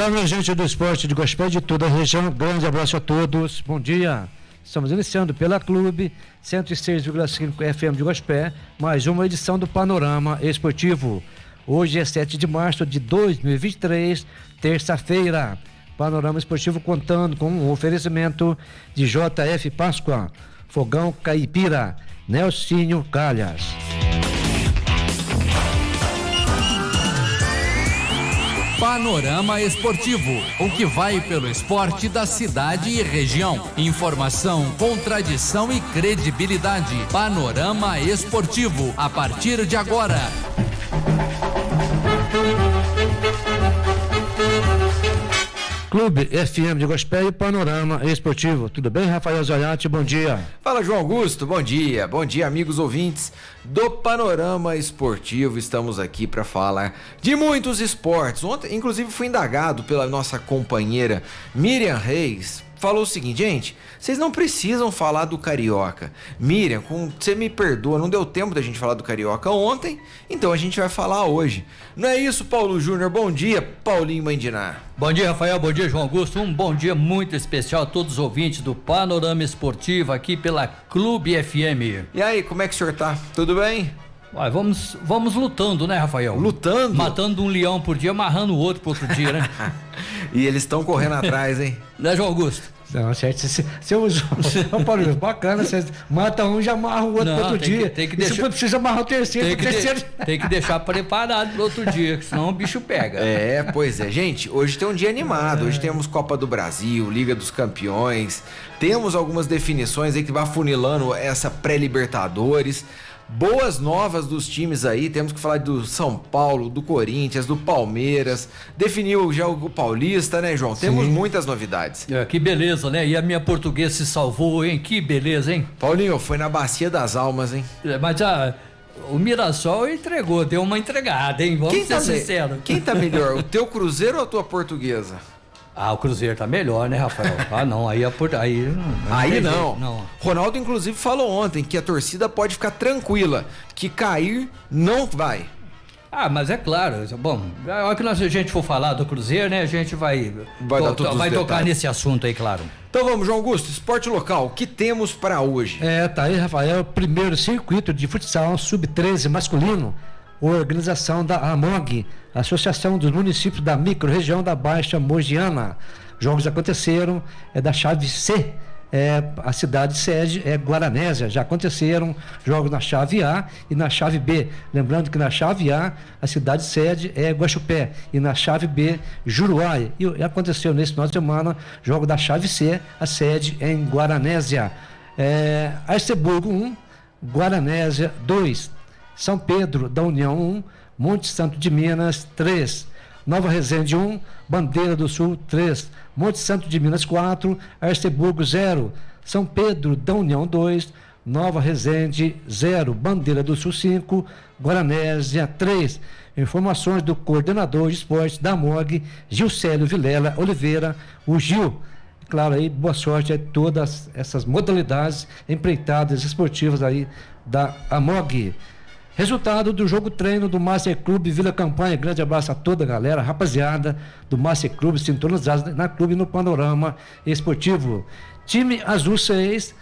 Olá, minha gente do esporte de Gospel de toda a região, grande abraço a todos, bom dia. Estamos iniciando pela Clube 106,5 FM de Gospel, mais uma edição do Panorama Esportivo. Hoje é 7 de março de 2023, terça-feira. Panorama Esportivo contando com um oferecimento de JF Páscoa, Fogão Caipira, Nelsinho Calhas. Panorama Esportivo, o que vai pelo esporte da cidade e região. Informação com tradição e credibilidade. Panorama Esportivo, a partir de agora. Clube FM de Gospel e Panorama Esportivo. Tudo bem, Rafael Zoiati? Bom dia. Fala, João Augusto. Bom dia. Bom dia, amigos ouvintes do Panorama Esportivo. Estamos aqui para falar de muitos esportes. Ontem, inclusive, fui indagado pela nossa companheira Miriam Reis. Falou o seguinte: gente, vocês não precisam falar do Carioca. Miriam, você me perdoa, não deu tempo da gente falar do Carioca ontem, então a gente vai falar hoje. Não é isso, Paulo Júnior? Bom dia, Paulinho Mandiná. Bom dia, Rafael, bom dia, João Augusto. Um bom dia muito especial a todos os ouvintes do Panorama Esportivo aqui pela Clube FM. E aí, como é que o senhor tá? Tudo bem? Vai, vamos lutando, né, Rafael? Lutando? Matando um leão por dia, amarrando o outro pro outro dia, né? E eles estão correndo atrás, hein? Né, João Augusto? Não, certo. Você usou. Paulo, bacana, você mata um, já amarra o outro pro outro dia. Tem que deixar. deixar... Se for preciso amarrar o terceiro, tem que deixar preparado pro outro dia, senão o bicho pega. É, pois é. Gente, hoje tem um dia animado. Hoje temos Copa do Brasil, Liga dos Campeões. Temos algumas definições aí que vai afunilando essa pré-Libertadores. Boas novas dos times aí, temos que falar do São Paulo, do Corinthians, do Palmeiras, definiu já o Paulista, né, João? Sim. Temos muitas novidades. É, que beleza, né? E a minha portuguesa se salvou, hein? Que beleza, hein? Paulinho, foi na Bacia das Almas, hein? É, mas o Mirassol entregou, deu uma entregada, hein? Vamos ser sinceros. Quem tá melhor, o teu Cruzeiro ou a tua Portuguesa? Ah, o Cruzeiro tá melhor, né, Rafael? Ah, não, aí não. Ronaldo, inclusive, falou ontem que a torcida pode ficar tranquila, que cair não vai. Ah, mas é claro, bom, a hora que a gente for falar do Cruzeiro, né, a gente vai tocar nesse assunto aí, claro. Então vamos, João Augusto, esporte local, o que temos para hoje? Tá aí, Rafael, primeiro circuito de futsal sub-13 masculino, organização da AMOG, Associação dos Municípios da Microrregião da Baixa Mogiana. Jogos aconteceram, da chave C, a cidade sede é Guaranésia. Já aconteceram jogos na chave A e na chave B. Lembrando que na chave A, a cidade sede é Guaxupé e na chave B, Juruá. E aconteceu nesse final de semana, jogo da chave C, a sede é em Guaranésia. Arceburgo 1, Guaranésia 2. São Pedro da União 1, Monte Santo de Minas 3, Nova Resende 1, Bandeira do Sul 3, Monte Santo de Minas 4, Arceburgo 0, São Pedro da União 2, Nova Resende 0, Bandeira do Sul 5, Guaranésia 3. Informações do coordenador de esportes da AMOG, Gilcélio Vilela Oliveira, o Gil. Claro, aí, boa sorte a todas essas modalidades empreitadas esportivas aí da AMOG. Resultado do jogo treino do Master Clube Vila Campanha. Grande abraço a toda a galera, rapaziada do Master Clube, sintonizados na Clube no Panorama Esportivo. Time azul 6,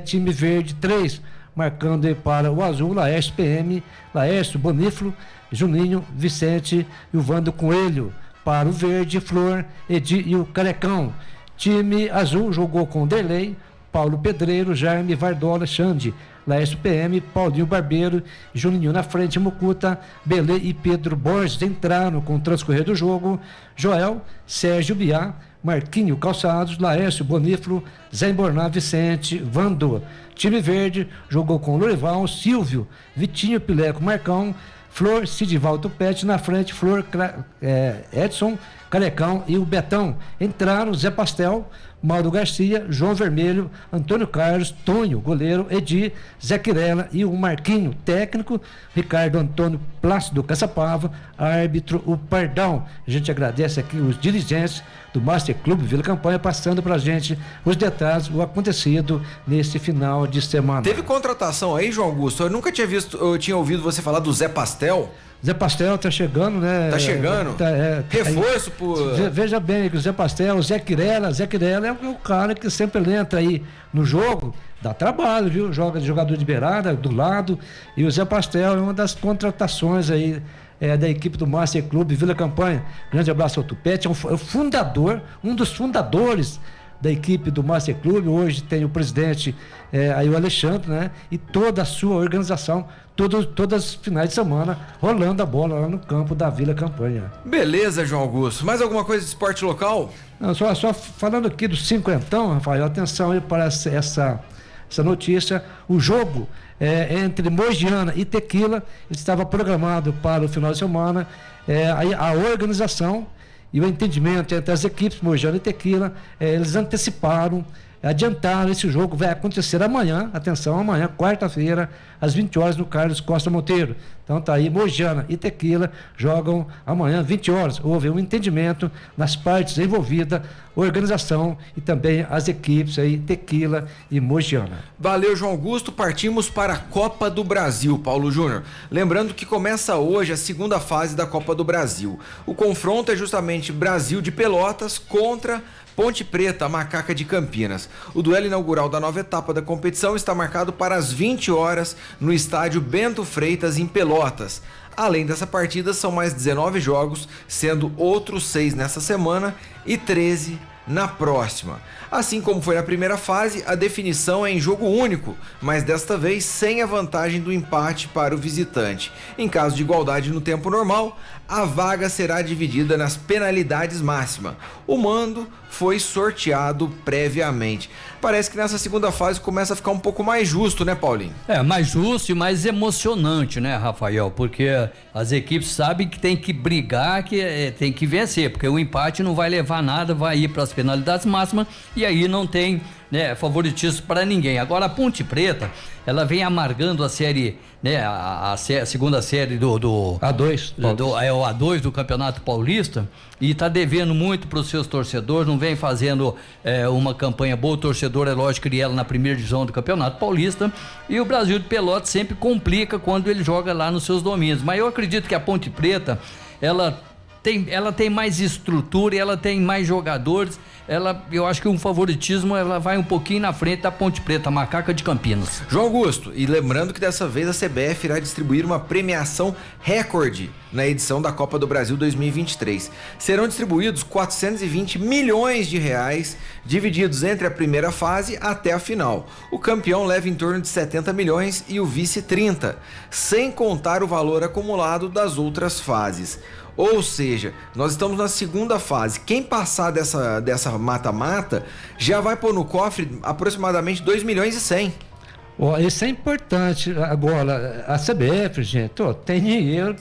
time verde 3, marcando para o azul, Laércio PM, Laércio Boniflo, Juninho, Vicente e o Vando Coelho. Para o verde, Flor, Edi e o Carecão. Time azul jogou com Derlei, Paulo Pedreiro, Jaime Vardola, Xande, Laércio PM, Paulinho Barbeiro, Juninho na frente, Mucuta, Belê e Pedro Borges entraram com o transcorrer do jogo. Joel, Sérgio Biá, Marquinho Calçados, Laércio Boniflo, Zé Borná, Vicente, Vando. Time verde jogou com Lorival, Silvio, Vitinho, Pileco, Marcão, Flor, Sidivaldo Pet, na frente, Flor, Edson, Carecão e o Betão. Entraram Zé Pastel, Mauro Garcia, João Vermelho, Antônio Carlos, Tonho, goleiro, Edi, Zé Quirela e o Marquinho, técnico, Ricardo Antônio Plácido Caçapava, árbitro, o Pardão. A gente agradece aqui os dirigentes do Master Clube Vila Campanha, passando pra gente os detalhes do acontecido nesse final de semana. Teve contratação aí, João Augusto? Eu nunca tinha ouvido você falar do Zé Pastel. Zé Pastel tá chegando, né? Tá chegando? Reforço por... Veja bem que o Zé Pastel, o Zé Quirela é o cara que sempre ele entra aí no jogo, dá trabalho, viu? Joga de jogador de beirada, do lado, e o Zé Pastel é uma das contratações aí da equipe do Master Clube Vila Campanha. Grande abraço ao Tupete, é o fundador, um dos fundadores da equipe do Master Clube. Hoje tem o presidente aí o Alexandre, né? E toda a sua organização, todas as finais de semana, rolando a bola lá no campo da Vila Campanha. Beleza, João Augusto. Mais alguma coisa de esporte local? Não, só falando aqui do cinquentão, Rafael, atenção aí para essa notícia. O jogo entre Mogiana e Tequila estava programado para o final de semana. Aí a organização e o entendimento entre as equipes Mogiana e Tequila, eles adiantaram esse jogo. Vai acontecer amanhã, atenção, amanhã, quarta-feira, às 20 horas, no Carlos Costa Monteiro. Então tá aí, Mogiana e Tequila jogam amanhã, 20 horas. Houve um entendimento nas partes envolvidas, organização e também as equipes aí, Tequila e Mogiana. Valeu, João Augusto. Partimos para a Copa do Brasil, Paulo Júnior. Lembrando que começa hoje a segunda fase da Copa do Brasil. O confronto é justamente Brasil de Pelotas contra Ponte Preta, a Macaca de Campinas. O duelo inaugural da nova etapa da competição está marcado para as 20 horas no estádio Bento Freitas, em Pelotas. Além dessa partida, são mais 19 jogos, sendo outros 6 nessa semana e 13 na próxima. Assim como foi na primeira fase, a definição é em jogo único, mas desta vez sem a vantagem do empate para o visitante. Em caso de igualdade no tempo normal, a vaga será dividida nas penalidades máximas. O mando foi sorteado previamente. Parece que nessa segunda fase começa a ficar um pouco mais justo, né, Paulinho? Mais justo e mais emocionante, né, Rafael? Porque as equipes sabem que tem que brigar, que tem que vencer, porque o empate não vai levar nada, vai ir para as penalidades máximas e aí não tem, né, favoritismo para ninguém. Agora a Ponte Preta, ela vem amargando a série, né, a segunda série do A2, o A2 do Campeonato Paulista, e tá devendo muito para os seus torcedores, não vem fazendo uma campanha boa. O torcedor, é lógico, queria ela na primeira divisão do Campeonato Paulista, e o Brasil de Pelotas sempre complica quando ele joga lá nos seus domínios. Mas eu acredito que a Ponte Preta, ela tem mais estrutura, ela tem mais jogadores, eu acho que um favoritismo, ela vai um pouquinho na frente da Ponte Preta, a Macaca de Campinas. João Augusto, e lembrando que dessa vez a CBF irá distribuir uma premiação recorde na edição da Copa do Brasil 2023. Serão distribuídos 420 milhões de reais, divididos entre a primeira fase até a final. O campeão leva em torno de 70 milhões e o vice 30, sem contar o valor acumulado das outras fases. Ou seja, nós estamos na segunda fase. Quem passar dessa mata-mata já vai pôr no cofre aproximadamente 2 milhões e 100. Isso é importante. Agora, a CBF, gente, tem dinheiro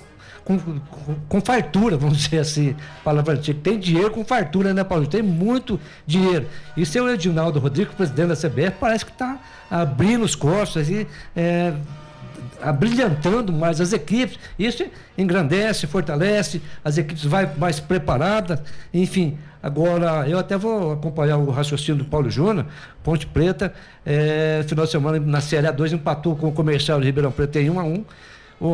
com fartura, vamos dizer assim, palavra antiga. Tem dinheiro com fartura, né, Paulo? Tem muito dinheiro. E seu Edinaldo Rodrigues, presidente da CBF, parece que está abrindo os cofres e abrilhantando mais as equipes. Isso engrandece, fortalece, as equipes vai mais preparadas, enfim. Agora, eu até vou acompanhar o raciocínio do Paulo Júnior. Ponte Preta, final de semana na Série A2 empatou com o Comercial de Ribeirão Preto em 1-1.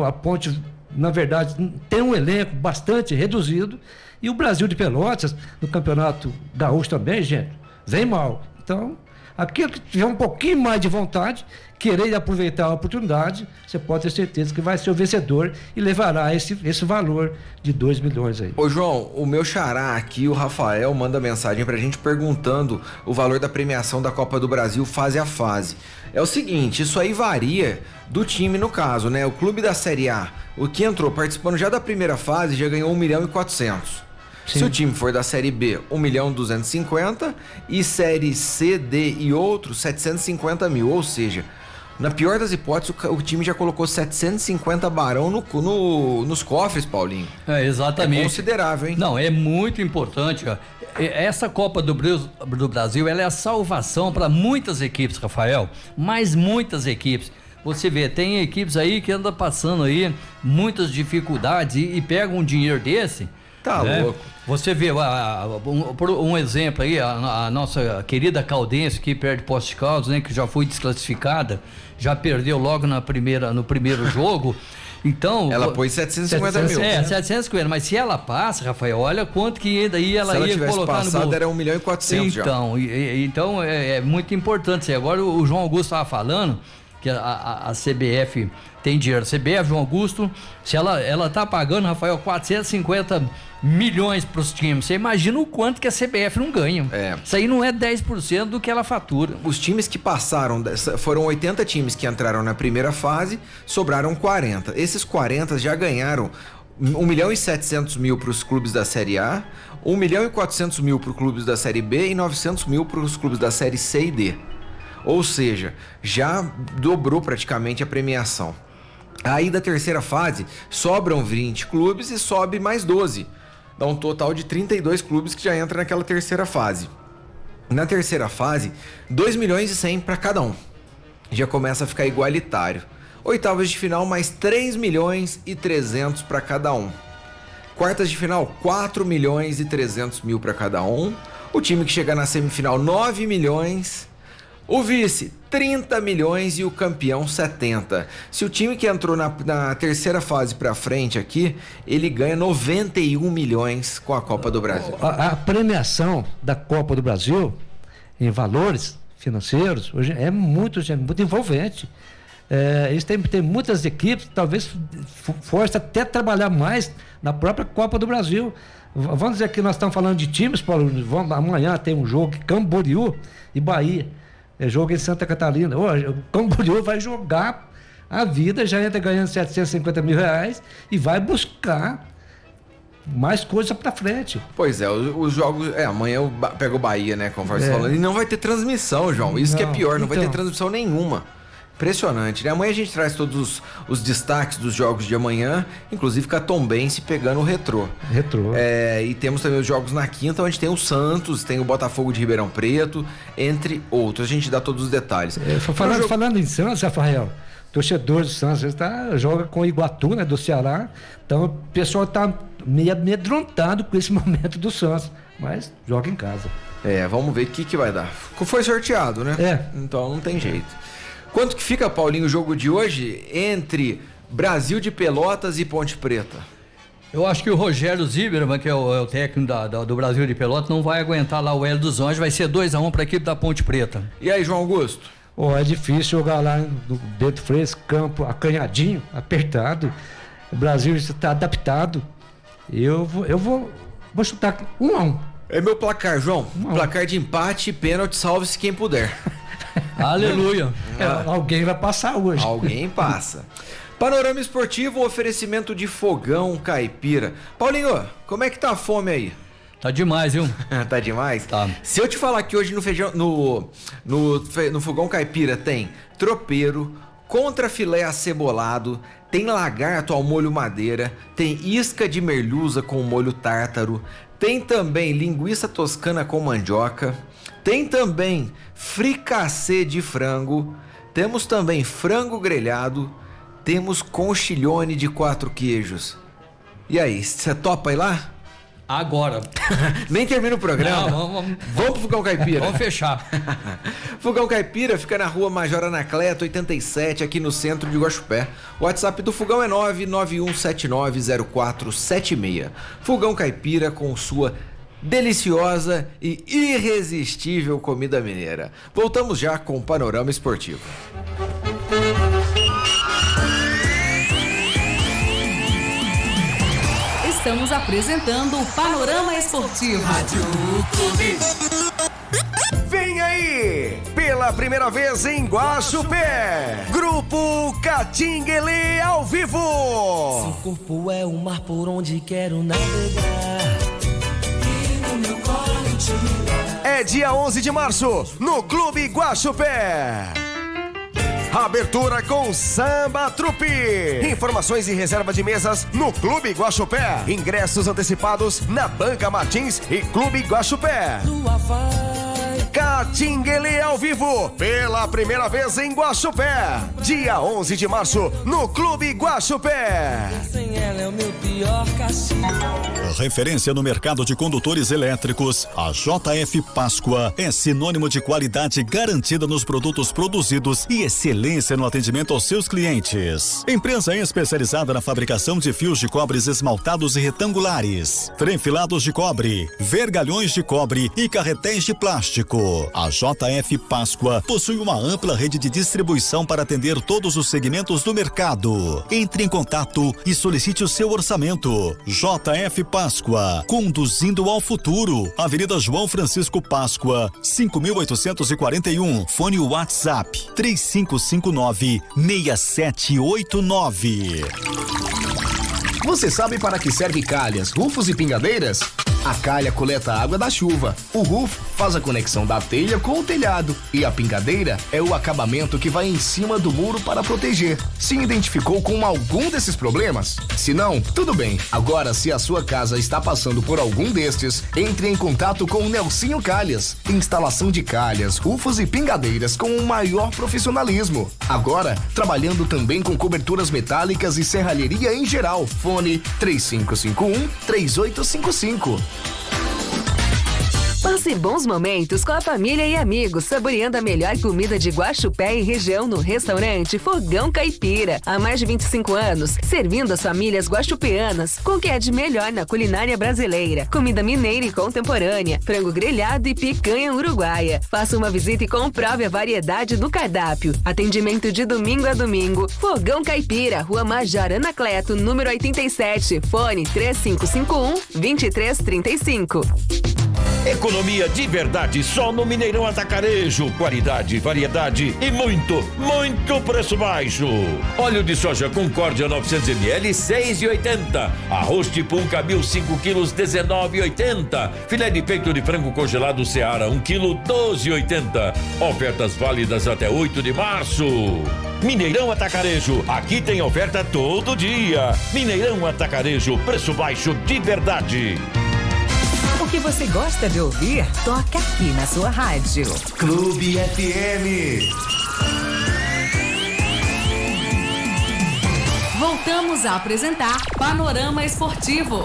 A Ponte, na verdade, tem um elenco bastante reduzido, e o Brasil de Pelotas, no Campeonato Gaúcho também, gente, vem mal. Então, aquele que tiver um pouquinho mais de vontade, querer aproveitar a oportunidade, você pode ter certeza que vai ser o vencedor e levará esse valor de 2 milhões aí. Ô João, o meu xará aqui, o Rafael, manda mensagem pra gente perguntando o valor da premiação da Copa do Brasil fase a fase. É o seguinte, isso aí varia do time no caso, né? O clube da Série A, o que entrou participando já da primeira fase, já ganhou 1 milhão e 400. Sim. Se o time for da Série B, 1 milhão e 250, e Série C, D e outros, 750 mil. Ou seja, na pior das hipóteses, o time já colocou 750 barão nos cofres, Paulinho. Exatamente. É considerável, hein? Não, é muito importante. Essa Copa do Brasil, ela é a salvação para muitas equipes, Rafael. Mas muitas equipes. Você vê, tem equipes aí que andam passando aí muitas dificuldades e pegam um dinheiro desse Tá louco. Você vê um exemplo aí, a nossa querida Caldense, que perde Poços de Caldas, né, que já foi desclassificada, já perdeu logo no primeiro jogo. Então, ela pôs 750 mil. 750, mas se ela passa, Rafael, olha quanto que daí ela ia colocar no bolso. Era 1.400.000 já. Então é muito importante. Agora o João Augusto estava falando que a CBF tem dinheiro. A CBF, João Augusto, se ela tá pagando, Rafael, 450 milhões para os times. Você imagina o quanto que a CBF não ganha. Isso aí não é 10% do que ela fatura. Os times que passaram, foram 80 times que entraram na primeira fase, sobraram 40. Esses 40 já ganharam 1.700.000 para os clubes da Série A, 1.400.000 para os clubes da Série B e 900.000 para os clubes da Série C e D. Ou seja, já dobrou praticamente a premiação. Aí da terceira fase, sobram 20 clubes e sobe mais 12. Dá um total de 32 clubes que já entram naquela terceira fase. Na terceira fase, 2 milhões e 100 para cada um. Já começa a ficar igualitário. Oitavas de final, mais 3 milhões e 300 para cada um. Quartas de final, 4 milhões e 300 mil para cada um. O time que chegar na semifinal, 9 milhões. O vice, 30 milhões e o campeão, 70. Se o time que entrou na terceira fase pra frente aqui, ele ganha 91 milhões com a Copa do Brasil. A premiação da Copa do Brasil, em valores financeiros, hoje é muito envolvente. Eles têm muitas equipes, talvez força até trabalhar mais na própria Copa do Brasil. Vamos dizer que nós estamos falando de times, Paulo, amanhã tem um jogo, Camboriú e Bahia. Jogo em Santa Catarina. O Camboriú vai jogar a vida, já entra ganhando 750 mil reais e vai buscar mais coisa pra frente. Pois é, os jogos... amanhã pega o Bahia, né, conforme você falando. E não vai ter transmissão, João. Isso que é pior, não vai ter transmissão nenhuma. Impressionante, né? Amanhã a gente traz todos os destaques dos jogos de amanhã, inclusive com a Tombense pegando o Retrô. E temos também os jogos na quinta, onde tem o Santos, tem o Botafogo de Ribeirão Preto, entre outros. A gente dá todos os detalhes. Falando em Santos, Rafael, torcedor do Santos, joga com o Iguatu, né, do Ceará, então o pessoal está meio amedrontado com esse momento do Santos, mas joga em casa. Vamos ver o que vai dar. Foi sorteado, né? Então não tem jeito. Quanto que fica, Paulinho, o jogo de hoje entre Brasil de Pelotas e Ponte Preta? Eu acho que o Rogério Zimmermann, que é o técnico do Brasil de Pelotas, não vai aguentar lá o Hélio dos Anjos, vai ser 2-1 para a equipe da Ponte Preta. E aí, João Augusto? É difícil jogar lá no Bento Freitas, campo acanhadinho, apertado. O Brasil está adaptado. Eu vou chutar 1-1. É meu placar, João. Placar de empate, pênalti, salve-se quem puder. Aleluia. Alguém vai passar hoje. Alguém passa. Panorama Esportivo, oferecimento de fogão caipira. Paulinho, como é que tá a fome aí? Tá demais, viu? Tá demais? Tá. Se eu te falar que hoje no fogão caipira tem tropeiro, contrafilé acebolado, tem lagarto ao molho madeira, tem isca de merluza com molho tártaro, tem também linguiça toscana com mandioca, tem também fricassê de frango, temos também frango grelhado, temos conchilhone de 4 queijos. E aí, você topa ir lá? Agora. Nem termina o programa. Não, vamos pro Fogão Caipira. Vamos fechar. Fogão Caipira fica na rua Major Anacleto, 87, aqui no centro de Guaxupé. O WhatsApp do Fogão é 991790476. Fogão Caipira com sua deliciosa e irresistível comida mineira. Voltamos já com o Panorama Esportivo. Estamos apresentando o Panorama Esportivo. Rádio Clube. Vem aí, pela primeira vez em Guaxupé, Grupo Catinguele ao vivo. Seu corpo é o mar por onde quero navegar. E no meu colo te mirar. É dia 11 de março, no Clube Guaxupé. Abertura com Samba Trupe. Informações e reserva de mesas no Clube Guaxupé. Ingressos antecipados na Banca Martins e Clube Guaxupé. Lua vai Catinguele ao vivo, pela primeira vez em Guaxupé. Dia 11 de março, no Clube Guaxupé. Sem ela é o meu pior castigo. Referência no mercado de condutores elétricos, a JF Páscoa é sinônimo de qualidade garantida nos produtos produzidos e excelência no atendimento aos seus clientes. Empresa especializada na fabricação de fios de cobres esmaltados e retangulares, trenfilados de cobre, vergalhões de cobre e carretéis de plástico. A JF Páscoa possui uma ampla rede de distribuição para atender todos os segmentos do mercado. Entre em contato e solicite o seu orçamento. JF Páscoa, conduzindo ao futuro. Avenida João Francisco Páscoa, 5.841. Fone WhatsApp 3559-6789. Você sabe para que serve calhas, rufos e pingadeiras? A calha coleta a água da chuva, o rufo faz a conexão da telha com o telhado e a pingadeira é o acabamento que vai em cima do muro para proteger. Se identificou com algum desses problemas? Se não, tudo bem. Agora, se a sua casa está passando por algum destes, entre em contato com o Nelsinho Calhas. Instalação de calhas, rufos e pingadeiras com o maior profissionalismo. Agora, trabalhando também com coberturas metálicas e serralheria em geral. Fone 3551-3855. Passe bons momentos com a família e amigos, saboreando a melhor comida de Guaxupé e região no restaurante Fogão Caipira. Há mais de 25 anos, servindo as famílias guaxupeanas com o que é de melhor na culinária brasileira. Comida mineira e contemporânea, frango grelhado e picanha uruguaia. Faça uma visita e comprove a variedade do cardápio. Atendimento de domingo a domingo. Fogão Caipira, Rua Major Anacleto, número 87. Fone 3551-2335. Economia de verdade só no Mineirão Atacarejo. Qualidade, variedade e muito preço baixo. Óleo de soja Concórdia 900ml 6,80. Arroz tipo 1 cabil 5 quilos 19,80. Filé de peito de frango congelado Seara 1 quilo 12,80. Ofertas válidas até 8 de março. Mineirão Atacarejo, aqui tem oferta todo dia. Mineirão Atacarejo, preço baixo de verdade. O que você gosta de ouvir, toca aqui na sua rádio. Clube FM. Voltamos a apresentar Panorama Esportivo.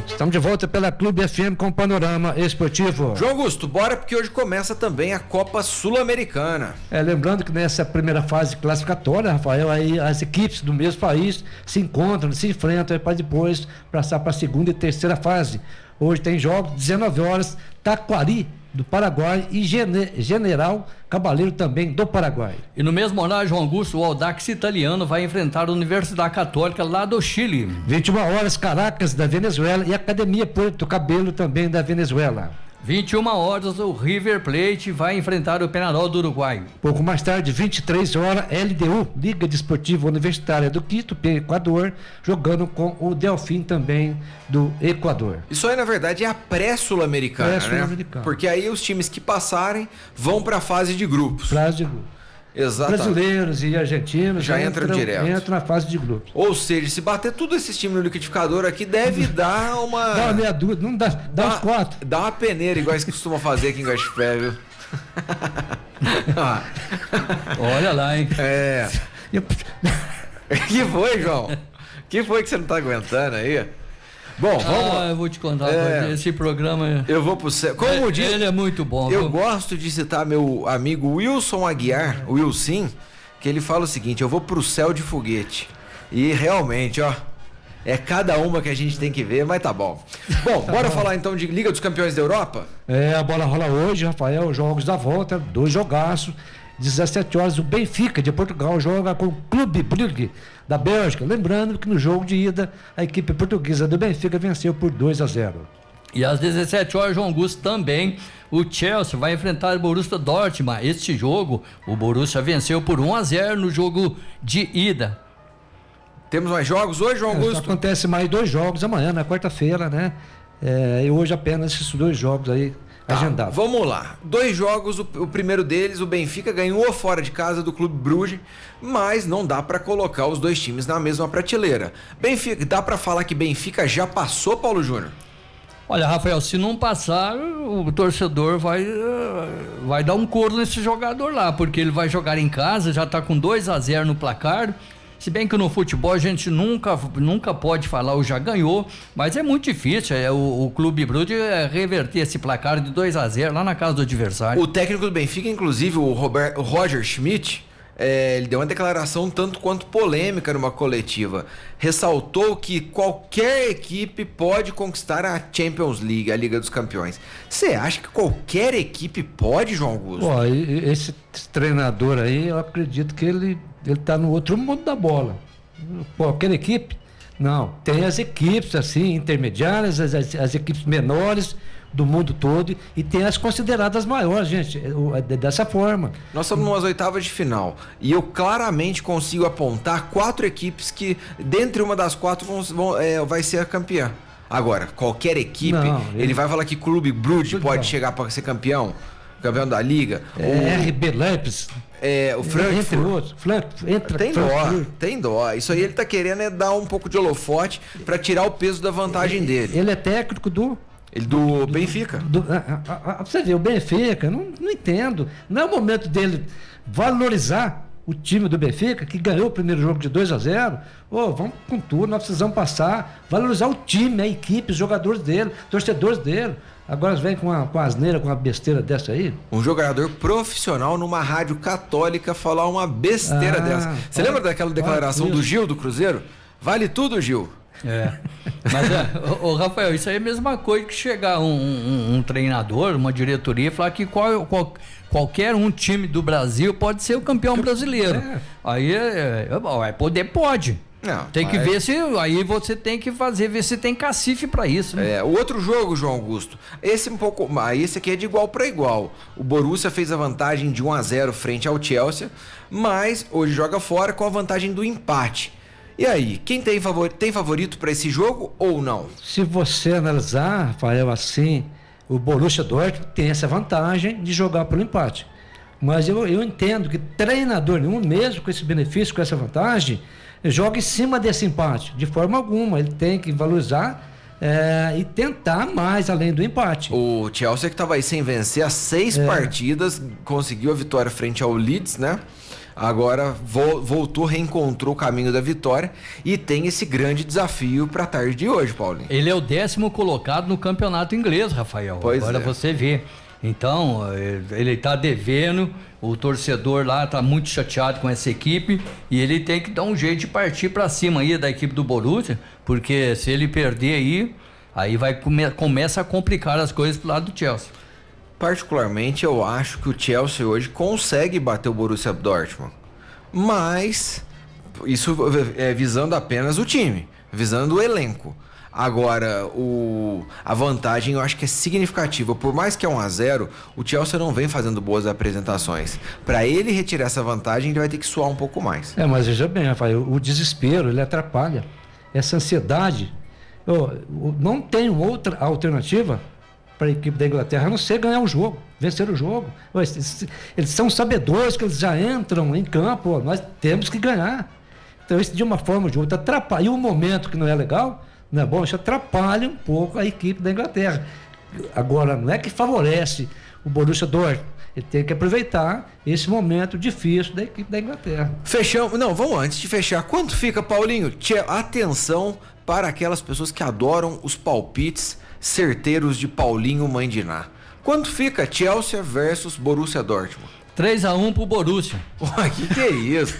Estamos de volta pela Clube FM com Panorama Esportivo. João Augusto, bora porque hoje começa também a Copa Sul-Americana. Lembrando que nessa primeira fase classificatória, Rafael, aí as equipes do mesmo país se encontram, se enfrentam para depois passar para a segunda e terceira fase. Hoje tem jogos, 19 horas, Taquari do Paraguai e General Cabaleiro também do Paraguai. E no mesmo horário, João Augusto, o Audax italiano vai enfrentar a Universidade Católica lá do Chile. 21 horas, Caracas da Venezuela e Academia Puerto Cabelo também da Venezuela. 21 horas, o River Plate vai enfrentar o Peñarol do Uruguai. Pouco mais tarde, 23 horas, LDU, Liga Desportiva Universitária do Quito, Equador, jogando com o Delfim também do Equador. Isso aí, na verdade, é a pré-sul-americana, né? Porque aí os times que passarem vão para a fase de grupos. Fase de grupos. Exatamente. Brasileiros e argentinos já entram direto. Entram na fase de grupos. Ou seja, se bater tudo esses times no liquidificador aqui, deve dar uma... Dá uma meia dúzia, não dá uns 4. Dá uma peneira, igual eles costumam fazer aqui em Guaxupé, viu? Olha lá, hein? Que foi, João? Que foi que você não tá aguentando aí? Bom, vamos. Eu vou te contar, esse programa. Eu vou pro céu. Como diz, ele é muito bom. Eu gosto de citar meu amigo Wilson Aguiar, o Wilson, que ele fala o seguinte: eu vou pro céu de foguete. E realmente, ó, é cada uma que a gente tem que ver, mas tá bom. Bom, bora falar então de Liga dos Campeões da Europa? A bola rola hoje, Rafael, jogos da volta, 2 jogaços. 17 horas, o Benfica de Portugal joga com o Clube Brugge da Bélgica. Lembrando que no jogo de ida, a equipe portuguesa do Benfica venceu por 2-0. E às 17 horas, João Augusto, também o Chelsea vai enfrentar o Borussia Dortmund. Este jogo, o Borussia venceu por 1-0 no jogo de ida. Temos mais jogos hoje, João Augusto? Acontece mais 2 jogos amanhã, na quarta-feira, né? E hoje apenas esses 2 jogos aí. Agendado. Vamos lá, 2 jogos, o primeiro deles, o Benfica ganhou fora de casa do Clube Brugge, mas não dá para colocar os 2 times na mesma prateleira. Benfica, dá para falar que Benfica já passou, Paulo Júnior? Olha, Rafael, se não passar, o torcedor vai dar um couro nesse jogador lá, porque ele vai jogar em casa, já tá com 2-0 no placar. Se bem que no futebol a gente nunca pode falar o já ganhou, mas é muito difícil o Clube Brugge reverter esse placar de 2-0 lá na casa do adversário. O técnico do Benfica, inclusive o Roger Schmidt, ele deu uma declaração tanto quanto polêmica numa coletiva. Ressaltou que qualquer equipe pode conquistar a Champions League, a Liga dos Campeões. Você acha que qualquer equipe pode, João Augusto? Ó, esse treinador aí, eu acredito que ele tá no outro mundo da bola. Qualquer equipe? Não. Tem as equipes assim, intermediárias, as equipes menores do mundo todo, e tem as consideradas maiores, gente, dessa forma. Nós estamos numas oitavas de final e eu claramente consigo apontar 4 equipes que, dentre uma das 4, vai ser a campeã. Agora, qualquer equipe, não, ele vai falar que Clube Brugge pode chegar para ser campeão da Liga. RB Leipzig. O Frankfurt. Entre outros. Tem dó. Isso aí ele tá querendo dar um pouco de holofote para tirar o peso da vantagem dele. Ele é técnico do Benfica. Você vê, o Benfica, não entendo. Não é o momento dele valorizar o time do Benfica, que ganhou o primeiro jogo de 2-0. Vamos com tudo, nós precisamos passar. Valorizar o time, a equipe, os jogadores dele, torcedores dele. Agora vem com a asneira, com uma besteira dessa aí. Um jogador profissional numa rádio católica falar uma besteira dessa. Você lembra daquela declaração do Gil do Cruzeiro? Vale tudo, Gil. Mas, Rafael, isso aí é a mesma coisa que chegar um treinador, uma diretoria, e falar que qualquer time do Brasil pode ser o campeão brasileiro. Aí pode. Não, tem que ver se. Aí você tem que ver se tem cacife pra isso, né? O outro jogo, João Augusto, esse aqui é de igual para igual. O Borussia fez a vantagem de 1-0 frente ao Chelsea, mas hoje joga fora com a vantagem do empate. E aí, quem tem favorito para esse jogo ou não? Se você analisar, Rafael, assim, o Borussia Dortmund tem essa vantagem de jogar pelo empate. Mas eu entendo que treinador nenhum, mesmo com esse benefício, com essa vantagem, joga em cima desse empate, de forma alguma. Ele tem que valorizar e tentar mais além do empate. O Chelsea, que estava aí sem vencer as 6 partidas, conseguiu a vitória frente ao Leeds, né? Agora reencontrou o caminho da vitória e tem esse grande desafio para a tarde de hoje, Paulinho. Ele é o 10º colocado no campeonato inglês, Rafael. Agora você vê. Então, ele tá devendo, o torcedor lá tá muito chateado com essa equipe e ele tem que dar um jeito de partir para cima aí da equipe do Borussia, porque se ele perder aí começa a complicar as coisas pro lado do Chelsea. Particularmente, eu acho que o Chelsea hoje consegue bater o Borussia Dortmund, mas isso é visando apenas o time, visando o elenco. Agora, a vantagem eu acho que é significativa. Por mais que é 1-0, o Chelsea não vem fazendo boas apresentações. Para ele retirar essa vantagem, ele vai ter que suar um pouco mais. Mas veja bem, Rafael, o desespero, ele atrapalha. Essa ansiedade. Não tem outra alternativa para a equipe da Inglaterra, a não ser ganhar o jogo, vencer o jogo. Eles são sabedores que eles já entram em campo, nós temos que ganhar. Então, isso de uma forma ou de outra atrapalha. E um momento que não é legal, não é bom, isso atrapalha um pouco a equipe da Inglaterra. Agora, não é que favorece o Borussia Dortmund. Ele tem que aproveitar esse momento difícil da equipe da Inglaterra. Fechamos. Não, vamos antes de fechar. Quanto fica, Paulinho? Atenção para aquelas pessoas que adoram os palpites certeiros de Paulinho Mandiná. Quanto fica Chelsea versus Borussia Dortmund? 3-1 pro Borussia. Que é isso?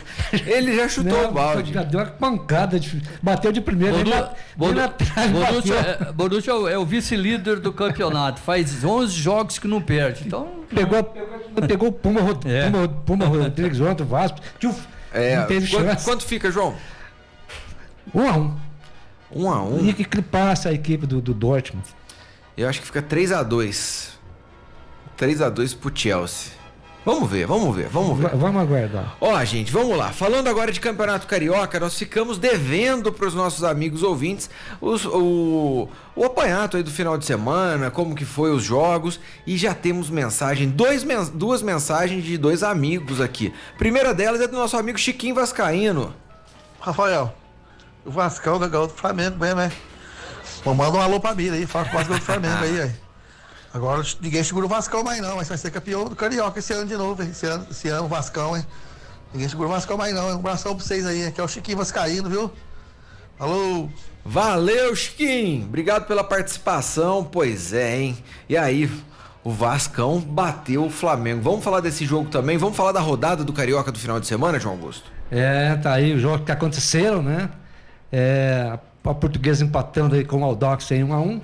Ele já chutou o balde. Já deu uma pancada, bateu de primeira. Borussia é o vice-líder do campeonato. Faz 11 jogos que não perde. Então, pegou o Puma Rodrigues ontem, o Vasco. Não teve chance. Quanto fica, João? 1-1. 1-1. E que passa a equipe do Dortmund? Eu acho que fica 3-2. 3-2 pro Chelsea. Vamos ver. Vamos aguardar. Gente, vamos lá. Falando agora de Campeonato Carioca, nós ficamos devendo para os nossos amigos ouvintes o apanhado aí do final de semana, como que foi os jogos, e já temos duas mensagens de 2 amigos aqui. A primeira delas é do nosso amigo Chiquinho Vascaíno. Rafael, o Vascão ganhou do Flamengo mesmo, né? Manda um alô pra Mira aí, fala com o gol do Flamengo aí, velho. Agora ninguém segura o Vascão mais não, mas vai ser campeão do Carioca esse ano de novo, hein? Esse ano o Vascão, hein? Ninguém segura o Vascão mais não, hein? Um abração pra vocês aí, que é o Chiquinho Vascaíno, viu? Alô! Valeu, Chiquinho! Obrigado pela participação, pois é, hein? E aí, o Vascão bateu o Flamengo. Vamos falar desse jogo também? Vamos falar da rodada do Carioca do final de semana, João Augusto? Tá aí os jogos que aconteceram, né? A Portuguesa empatando aí com o Audax em 1-1.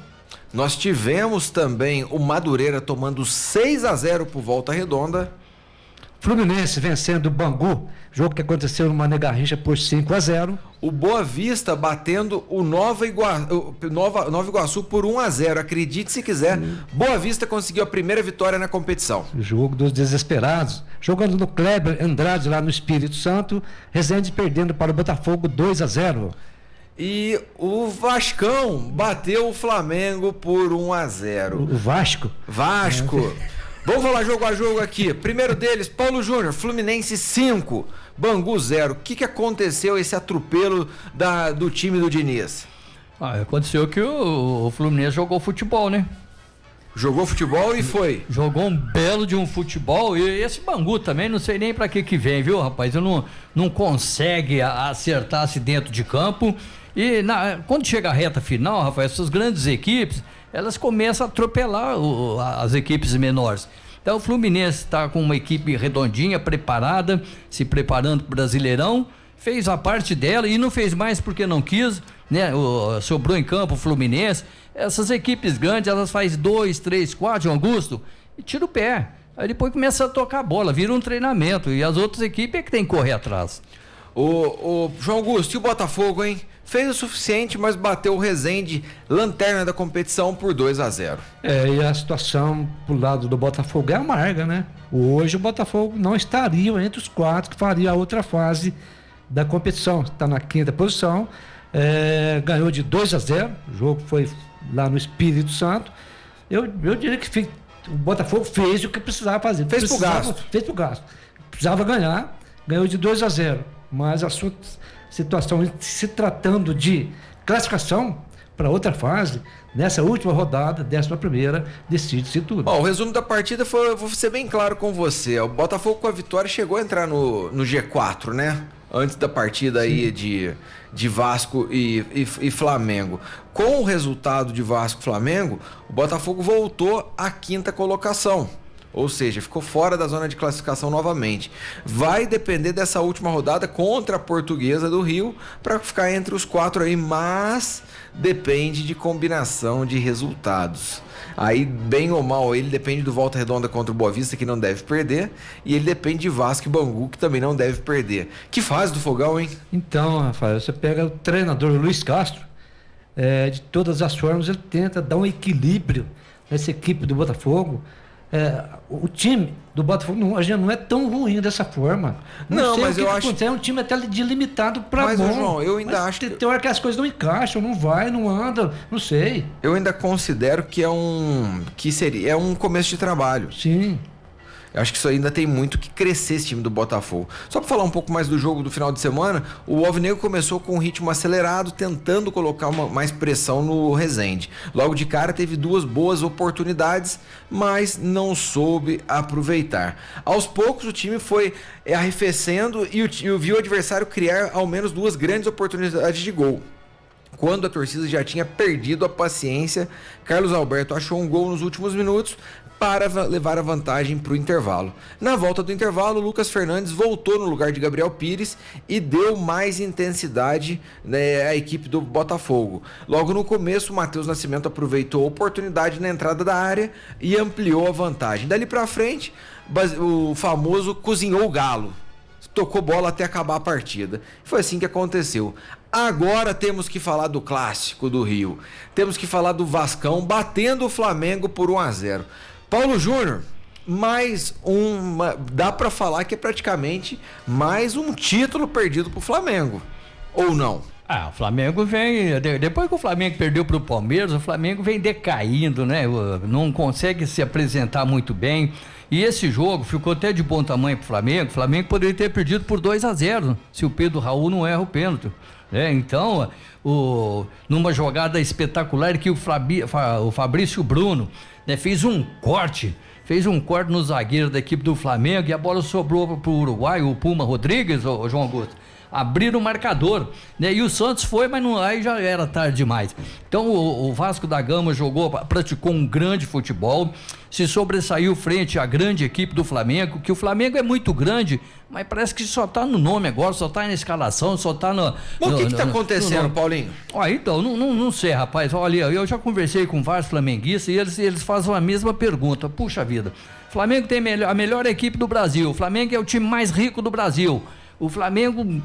Nós tivemos também o Madureira tomando 6-0 por Volta Redonda. Fluminense vencendo o Bangu, jogo que aconteceu no Mané Garrincha por 5-0. O Boa Vista batendo o Nova Iguaçu por 1-0. Acredite se quiser, Boa Vista conseguiu a primeira vitória na competição. Jogo dos desesperados. Jogando no Kleber Andrade lá no Espírito Santo, Resende perdendo para o Botafogo 2-0. E o Vascão bateu o Flamengo por 1-0. O Vasco? Vasco. Vamos falar jogo a jogo aqui. Primeiro deles, Paulo Júnior, Fluminense 5, Bangu 0. O que aconteceu esse atropelo do time do Diniz? Aconteceu que o Fluminense jogou futebol, né? Jogou futebol e foi. Jogou um belo de um futebol. E esse Bangu também, não sei nem pra que vem, viu, rapaz? Não consegue acertar-se dentro de campo. E quando chega a reta final, rapaz, essas grandes equipes, elas começam a atropelar as equipes menores. Então o Fluminense está com uma equipe redondinha, preparada, se preparando para o Brasileirão, fez a parte dela e não fez mais porque não quis, né? Sobrou em campo o Fluminense. Essas equipes grandes, elas fazem 2, 3, 4, João Augusto, e tira o pé. Aí depois começa a tocar a bola, vira um treinamento, e as outras equipes é que tem que correr atrás. O João Augusto, e o Botafogo, hein? Fez o suficiente, mas bateu o Resende, lanterna da competição, por 2-0. E a situação pro lado do Botafogo é amarga, né? Hoje o Botafogo não estaria entre os 4 que faria a outra fase da competição. Está na 5ª posição, ganhou de 2-0, o jogo foi lá no Espírito Santo. Eu diria que o Botafogo fez o que precisava fazer. Fez pro gasto. Precisava ganhar, ganhou de 2-0. Mas a sua situação, se tratando de classificação para outra fase, nessa última rodada, 11ª, decide-se tudo. O resumo da partida foi, vou ser bem claro com você, o Botafogo com a vitória chegou a entrar no G4, né? Antes da partida aí de Vasco e Flamengo. Com o resultado de Vasco e Flamengo, o Botafogo voltou à 5ª colocação. Ou seja, ficou fora da zona de classificação novamente. Vai depender dessa última rodada contra a Portuguesa do Rio para ficar entre os 4 aí, mas depende de combinação de resultados. Aí, bem ou mal, ele depende do Volta Redonda contra o Boa Vista, que não deve perder, e ele depende de Vasco e Bangu, que também não deve perder. Que fase do Fogão, hein? Então, Rafael, você pega o treinador Luiz Castro, de todas as formas ele tenta dar um equilíbrio nessa equipe do Botafogo. O time do Botafogo não é tão ruim dessa forma. Não, mas eu acho que é um time até delimitado para bom. Mas, João, eu ainda acho que tem hora que as coisas não encaixam, não vai, não anda, não sei. Eu ainda considero que é um começo de trabalho. Sim. Eu acho que isso ainda tem muito que crescer, esse time do Botafogo. Só para falar um pouco mais do jogo do final de semana, o Alvinegro começou com um ritmo acelerado, tentando colocar mais pressão no Resende. Logo de cara teve 2 boas oportunidades, mas não soube aproveitar. Aos poucos o time foi arrefecendo e viu o adversário criar ao menos 2 grandes oportunidades de gol. Quando a torcida já tinha perdido a paciência, Carlos Alberto achou um gol nos últimos minutos para levar a vantagem para o intervalo. Na volta do intervalo, Lucas Fernandes voltou no lugar de Gabriel Pires e deu mais intensidade, né, à equipe do Botafogo. Logo no começo, o Matheus Nascimento aproveitou a oportunidade na entrada da área e ampliou a vantagem. Dali para frente, o famoso cozinhou o galo. Tocou bola até acabar a partida. Foi assim que aconteceu. Agora temos que falar do clássico do Rio. Temos que falar do Vascão batendo o Flamengo por 1-0. Paulo Júnior, dá para falar que é praticamente mais um título perdido pro Flamengo, ou não? O Flamengo vem, depois que o Flamengo perdeu para o Palmeiras, o Flamengo vem decaindo, né? Não consegue se apresentar muito bem. E esse jogo ficou até de bom tamanho pro Flamengo. O Flamengo poderia ter perdido por 2-0, se o Pedro Raul não erra o pênalti. Então, numa jogada espetacular que o Fabrício Bruno, né, fez um corte no zagueiro da equipe do Flamengo e a bola sobrou pro Uruguai, o Puma Rodrigues, o João Augusto. Abriram o marcador, né? E o Santos foi, mas não, aí já era tarde demais. Então o Vasco da Gama praticou um grande futebol, se sobressaiu frente à grande equipe do Flamengo, que o Flamengo é muito grande, mas parece que só tá no nome agora, só tá na escalação, só tá no... Mas o que tá acontecendo, Paulinho? Então, não sei, rapaz, olha, eu já conversei com vários flamenguistas e eles fazem a mesma pergunta, puxa vida, o Flamengo tem a melhor equipe do Brasil, o Flamengo é o time mais rico do Brasil, o Flamengo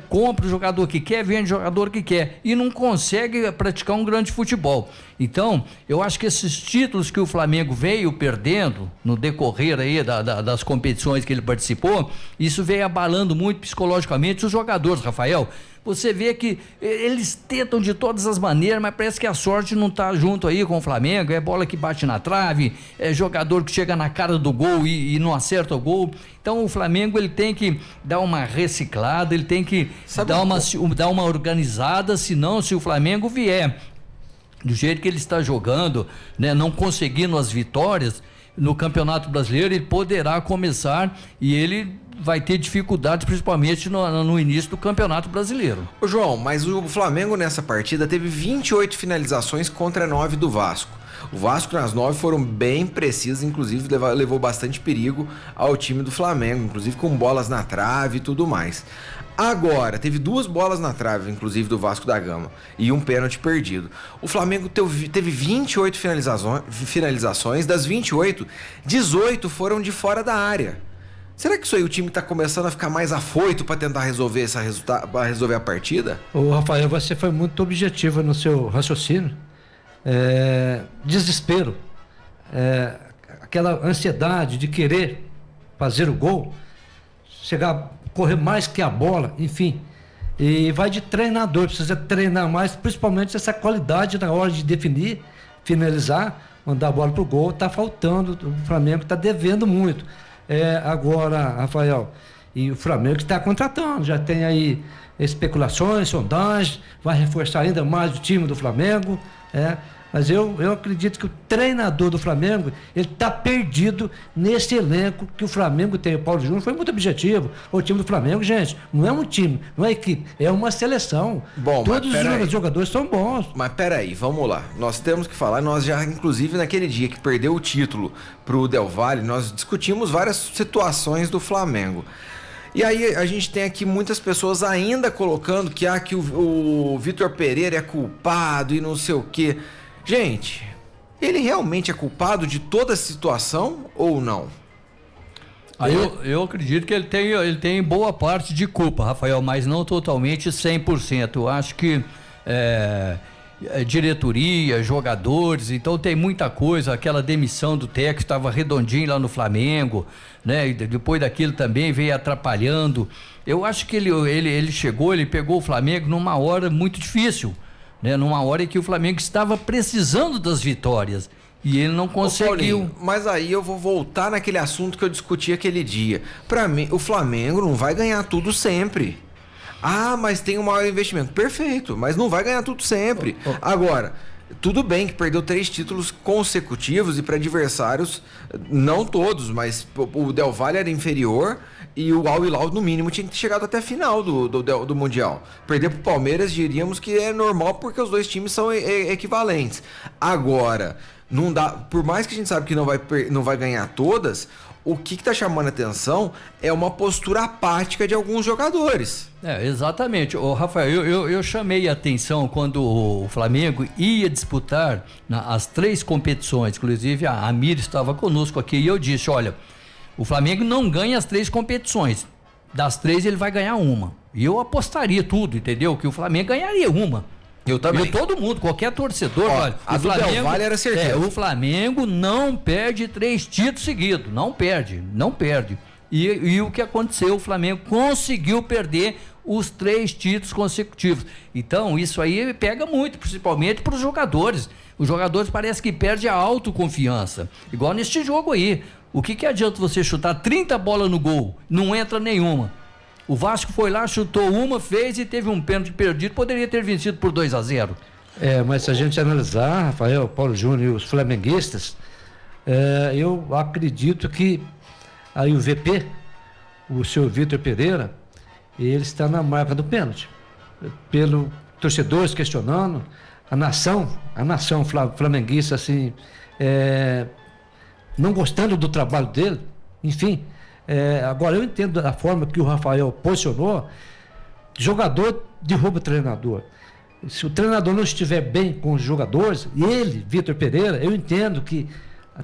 compra o jogador que quer, vende o jogador que quer e não consegue praticar um grande futebol. Então, eu acho que esses títulos que o Flamengo veio perdendo no decorrer aí das competições que ele participou, isso veio abalando muito psicologicamente os jogadores, Rafael. Você vê que eles tentam de todas as maneiras, mas parece que a sorte não tá junto aí com o Flamengo, é bola que bate na trave, é jogador que chega na cara do gol e não acerta o gol. Então o Flamengo ele tem que dar uma reciclada, ele tem que dar uma organizada, senão se o Flamengo vier do jeito que ele está jogando, né, não conseguindo as vitórias no Campeonato Brasileiro, ele poderá começar e ele vai ter dificuldades, principalmente no início do Campeonato Brasileiro. Ô João, mas o Flamengo nessa partida teve 28 finalizações contra 9 do Vasco. O Vasco nas 9 foram bem precisas, inclusive levou bastante perigo ao time do Flamengo, inclusive com bolas na trave e tudo mais. Agora, teve 2 bolas na trave, inclusive do Vasco da Gama, e um pênalti perdido. O Flamengo teve 28 finalizações, das 28, 18 foram de fora da área. Será que isso aí o time está começando a ficar mais afoito para tentar resolver resolver a partida? Ô Rafael, você foi muito objetivo no seu raciocínio. Desespero, aquela ansiedade de querer fazer o gol, chegar, correr mais que a bola, enfim. E vai de treinador, precisa treinar mais, principalmente essa qualidade na hora de definir, finalizar, mandar a bola pro gol, tá faltando, o Flamengo tá devendo muito. Agora, Rafael, e o Flamengo está contratando, já tem aí especulações, sondagens, vai reforçar ainda mais o time do Flamengo, mas eu acredito que o treinador do Flamengo, ele está perdido nesse elenco que o Flamengo tem. O Paulo Júnior foi muito objetivo. O time do Flamengo, gente, não é um time, não é equipe, é uma seleção. Bom, todos os jogadores são bons. Mas peraí, vamos lá. Nós temos que falar, nós já, inclusive, naquele dia que perdeu o título pro Del Valle, nós discutimos várias situações do Flamengo. E aí a gente tem aqui muitas pessoas ainda colocando que o Vitor Pereira é culpado e não sei o quê. Gente, ele realmente é culpado de toda a situação ou não? Eu acredito que ele tem boa parte de culpa, Rafael, mas não totalmente 100%. Eu acho que diretoria, jogadores, então tem muita coisa. Aquela demissão do técnico estava redondinho lá no Flamengo, né? E depois daquilo também veio atrapalhando. Eu acho que ele chegou, ele pegou o Flamengo numa hora muito difícil, né? Numa hora em que o Flamengo estava precisando das vitórias e ele não conseguiu. Paulinho, mas aí eu vou voltar naquele assunto que eu discuti aquele dia. Para mim, o Flamengo não vai ganhar tudo sempre. Mas tem um maior investimento. Perfeito, mas não vai ganhar tudo sempre. Agora, tudo bem que perdeu 3 títulos consecutivos e para adversários, não todos, mas o Del Valle era inferior e o Al Hilal no mínimo tinha chegado até a final do Mundial. Perder pro Palmeiras diríamos que é normal porque os dois times são equivalentes. Agora, não dá, por mais que a gente sabe que não vai ganhar todas, o que tá chamando a atenção é uma postura apática de alguns jogadores. Exatamente. Rafael, eu chamei a atenção quando o Flamengo ia disputar as 3 competições, inclusive a Mir estava conosco aqui e eu disse, olha, o Flamengo não ganha as 3 competições, das 3 ele vai ganhar uma, e eu apostaria tudo, entendeu? Que o Flamengo ganharia uma. Eu também. Todo mundo, qualquer torcedor. Olha, a do Del Valle era certeza. O Flamengo não perde 3 títulos seguidos. Não perde. E o que aconteceu? O Flamengo conseguiu perder os 3 títulos consecutivos. Então, isso aí pega muito, principalmente para os jogadores. Os jogadores parece que perdem a autoconfiança. Igual neste jogo aí. O que adianta você chutar 30 bolas no gol? Não entra nenhuma. O Vasco foi lá, chutou uma, fez e teve um pênalti perdido. Poderia ter vencido por 2-0. Mas se a gente analisar, Rafael, Paulo Júnior e os flamenguistas, eu acredito que aí o VP, o senhor Vitor Pereira, ele está na marca do pênalti. Pelo torcedores questionando, a nação flamenguista, assim, não gostando do trabalho dele, enfim. Agora eu entendo a forma que o Rafael posicionou, jogador derruba o treinador. Se o treinador não estiver bem com os jogadores, ele, Vitor Pereira, eu entendo que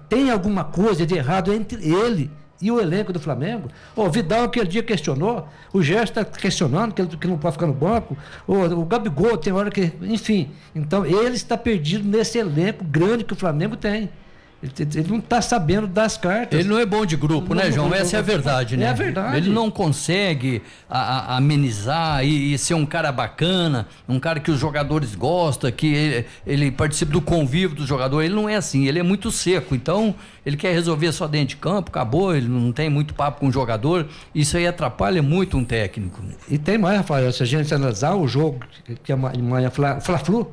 tem alguma coisa de errado entre ele e o elenco do Flamengo. O Vidal aquele dia questionou, o Gerson está questionando que não pode ficar no banco, o Gabigol tem hora que... Enfim, então ele está perdido nesse elenco grande que o Flamengo tem. Ele não está sabendo das cartas. Ele não é bom de grupo, né, João? Essa é a verdade, né? É a verdade. Ele não consegue amenizar e ser um cara bacana, um cara que os jogadores gostam, que ele participa do convívio dos jogadores. Ele não é assim, ele é muito seco. Então, ele quer resolver só dentro de campo, acabou, ele não tem muito papo com o jogador. Isso aí atrapalha muito um técnico. E tem mais, Rafael, se a gente analisar o jogo que amanhã Fla-Flu,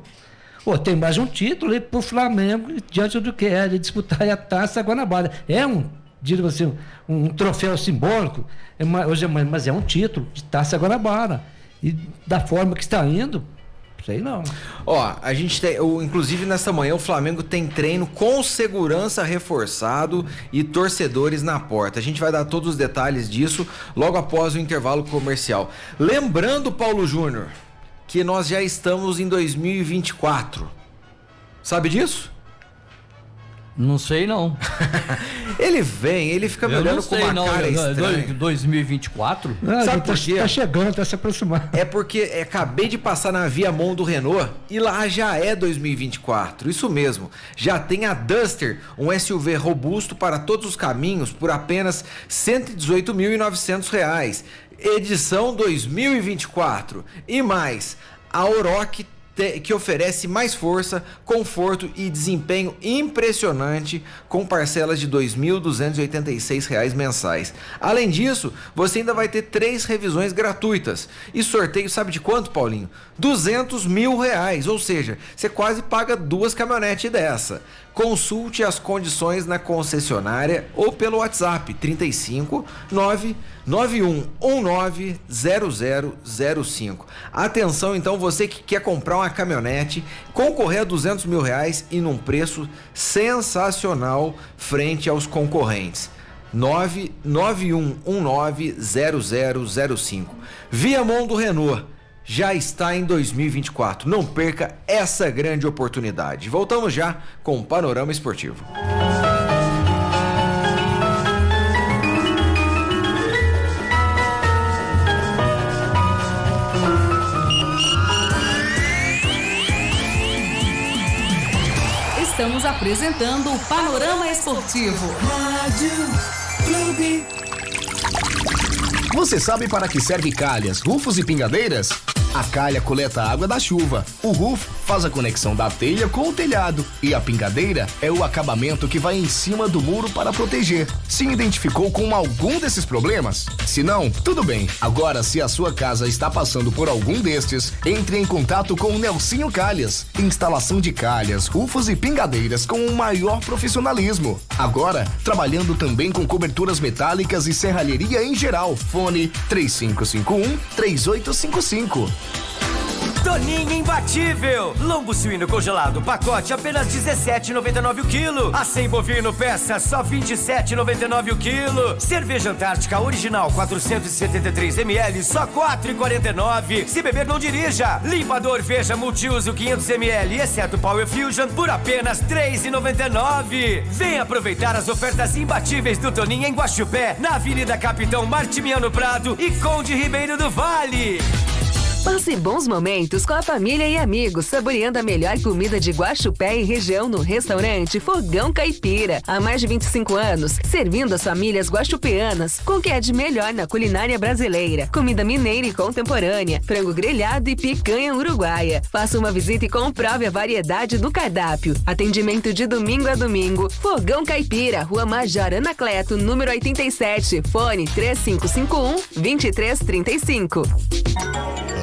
tem mais um título aí pro Flamengo diante do que é de disputar a Taça Guanabara. Digo assim, um troféu simbólico, mas é um título de Taça Guanabara. E da forma que está indo, sei não. A gente tem, inclusive nessa manhã o Flamengo tem treino com segurança reforçado e torcedores na porta. A gente vai dar todos os detalhes disso logo após o intervalo comercial. Lembrando, Paulo Júnior, que nós já estamos em 2024. Sabe disso? Não sei, não. Ele fica me olhando com uma cara estranha. 2024? Sabe por quê? Tá chegando, tá se aproximando. É porque acabei de passar na Viamão do Renault e lá já é 2024. Isso mesmo. Já tem a Duster, um SUV robusto para todos os caminhos por apenas R$ 118.900. Edição 2024. E mais, a Oroch, que oferece mais força, conforto e desempenho impressionante com parcelas de R$ 2.286 mensais. Além disso, você ainda vai ter 3 revisões gratuitas. E sorteio sabe de quanto, Paulinho? R$200 mil, ou seja, você quase paga 2 caminhonetes dessa. Consulte as condições na concessionária ou pelo WhatsApp 35 99119 0005. Atenção então, você que quer comprar uma caminhonete, concorrer a R$200 mil e num preço sensacional frente aos concorrentes. 99119 0005. Viamão do Renault já está em 2024. Não perca essa grande oportunidade. Voltamos já com o Panorama Esportivo. Estamos apresentando o Panorama Esportivo. Rádio Clube. Você sabe para que serve calhas, rufos e pingadeiras? A calha coleta a água da chuva, o roof faz a conexão da telha com o telhado e a pingadeira é o acabamento que vai em cima do muro para proteger. Se identificou com algum desses problemas? Se não, tudo bem. Agora, se a sua casa está passando por algum destes, entre em contato com o Nelsinho Calhas. Instalação de calhas, rufos e pingadeiras com o maior profissionalismo. Agora, trabalhando também com coberturas metálicas e serralheria em geral. Fone 3551-3855. Toninho imbatível. Lombo suíno congelado, pacote apenas R$17,99 o quilo. Acém bovino peça só R$27,99 o quilo. Cerveja Antártica original 473 ml só R$4,49. Se beber não dirija. Limpador Veja multiuso 500 ml exceto Power Fusion por apenas R$3,99. Vem aproveitar as ofertas imbatíveis do Toninho em Guaxupé, na Avenida Capitão Martimiano Prado e Conde Ribeiro do Vale. Passe bons momentos com a família e amigos, saboreando a melhor comida de Guaxupé e região no restaurante Fogão Caipira. Há mais de 25 anos, servindo as famílias guaxupeanas com o que é de melhor na culinária brasileira. Comida mineira e contemporânea, frango grelhado e picanha uruguaia. Faça uma visita e comprove a variedade do cardápio. Atendimento de domingo a domingo. Fogão Caipira, Rua Major Anacleto, número 87. Fone 3551-2335.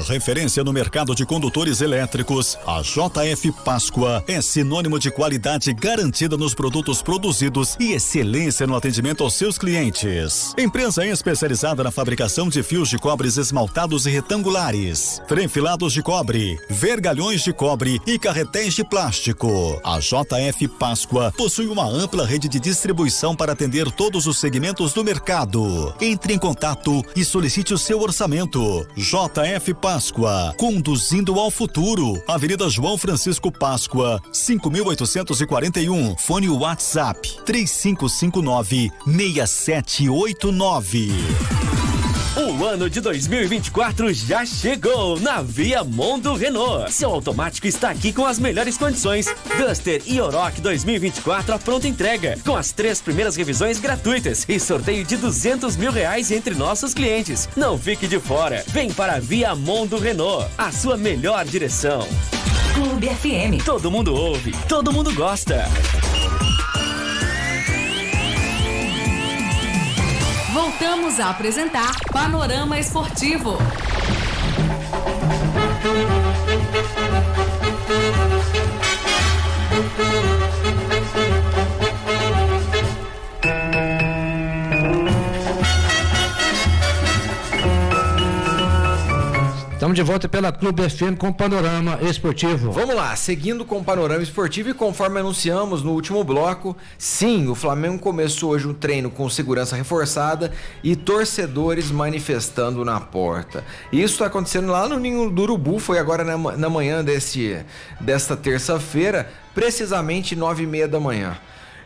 Referência no mercado de condutores elétricos, a JF Páscoa é sinônimo de qualidade garantida nos produtos produzidos e excelência no atendimento aos seus clientes. Empresa especializada na fabricação de fios de cobres esmaltados e retangulares, trem-filados de cobre, vergalhões de cobre e carretéis de plástico. A JF Páscoa possui uma ampla rede de distribuição para atender todos os segmentos do mercado. Entre em contato e solicite o seu orçamento. JF Páscoa, conduzindo ao futuro. Avenida João Francisco Páscoa, 5.841. Fone WhatsApp 3559-6789. O ano de 2024 já chegou na Viamonte Renault. Seu automático está aqui com as melhores condições. Duster e Oroch 2024 à pronta entrega, com as 3 primeiras revisões gratuitas e sorteio de R$200 mil entre nossos clientes. Não fique de fora. Vem para a Viamonte Renault, a sua melhor direção. Clube FM. Todo mundo ouve, todo mundo gosta. Voltamos a apresentar Panorama Esportivo. Estamos de volta pela Clube FM com o Panorama Esportivo. Vamos lá, seguindo com o Panorama Esportivo e conforme anunciamos no último bloco, sim, o Flamengo começou hoje um treino com segurança reforçada e torcedores manifestando na porta. Isso está acontecendo lá no Ninho do Urubu, foi agora na manhã desta terça-feira, precisamente 9h30 da manhã.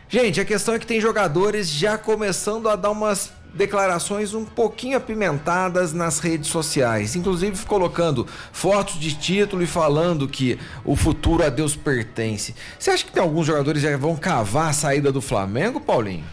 Gente, a questão é que tem jogadores já começando a dar umas declarações um pouquinho apimentadas nas redes sociais, inclusive colocando fotos de título e falando que o futuro a Deus pertence. Você acha que tem alguns jogadores que já vão cavar a saída do Flamengo, Paulinho?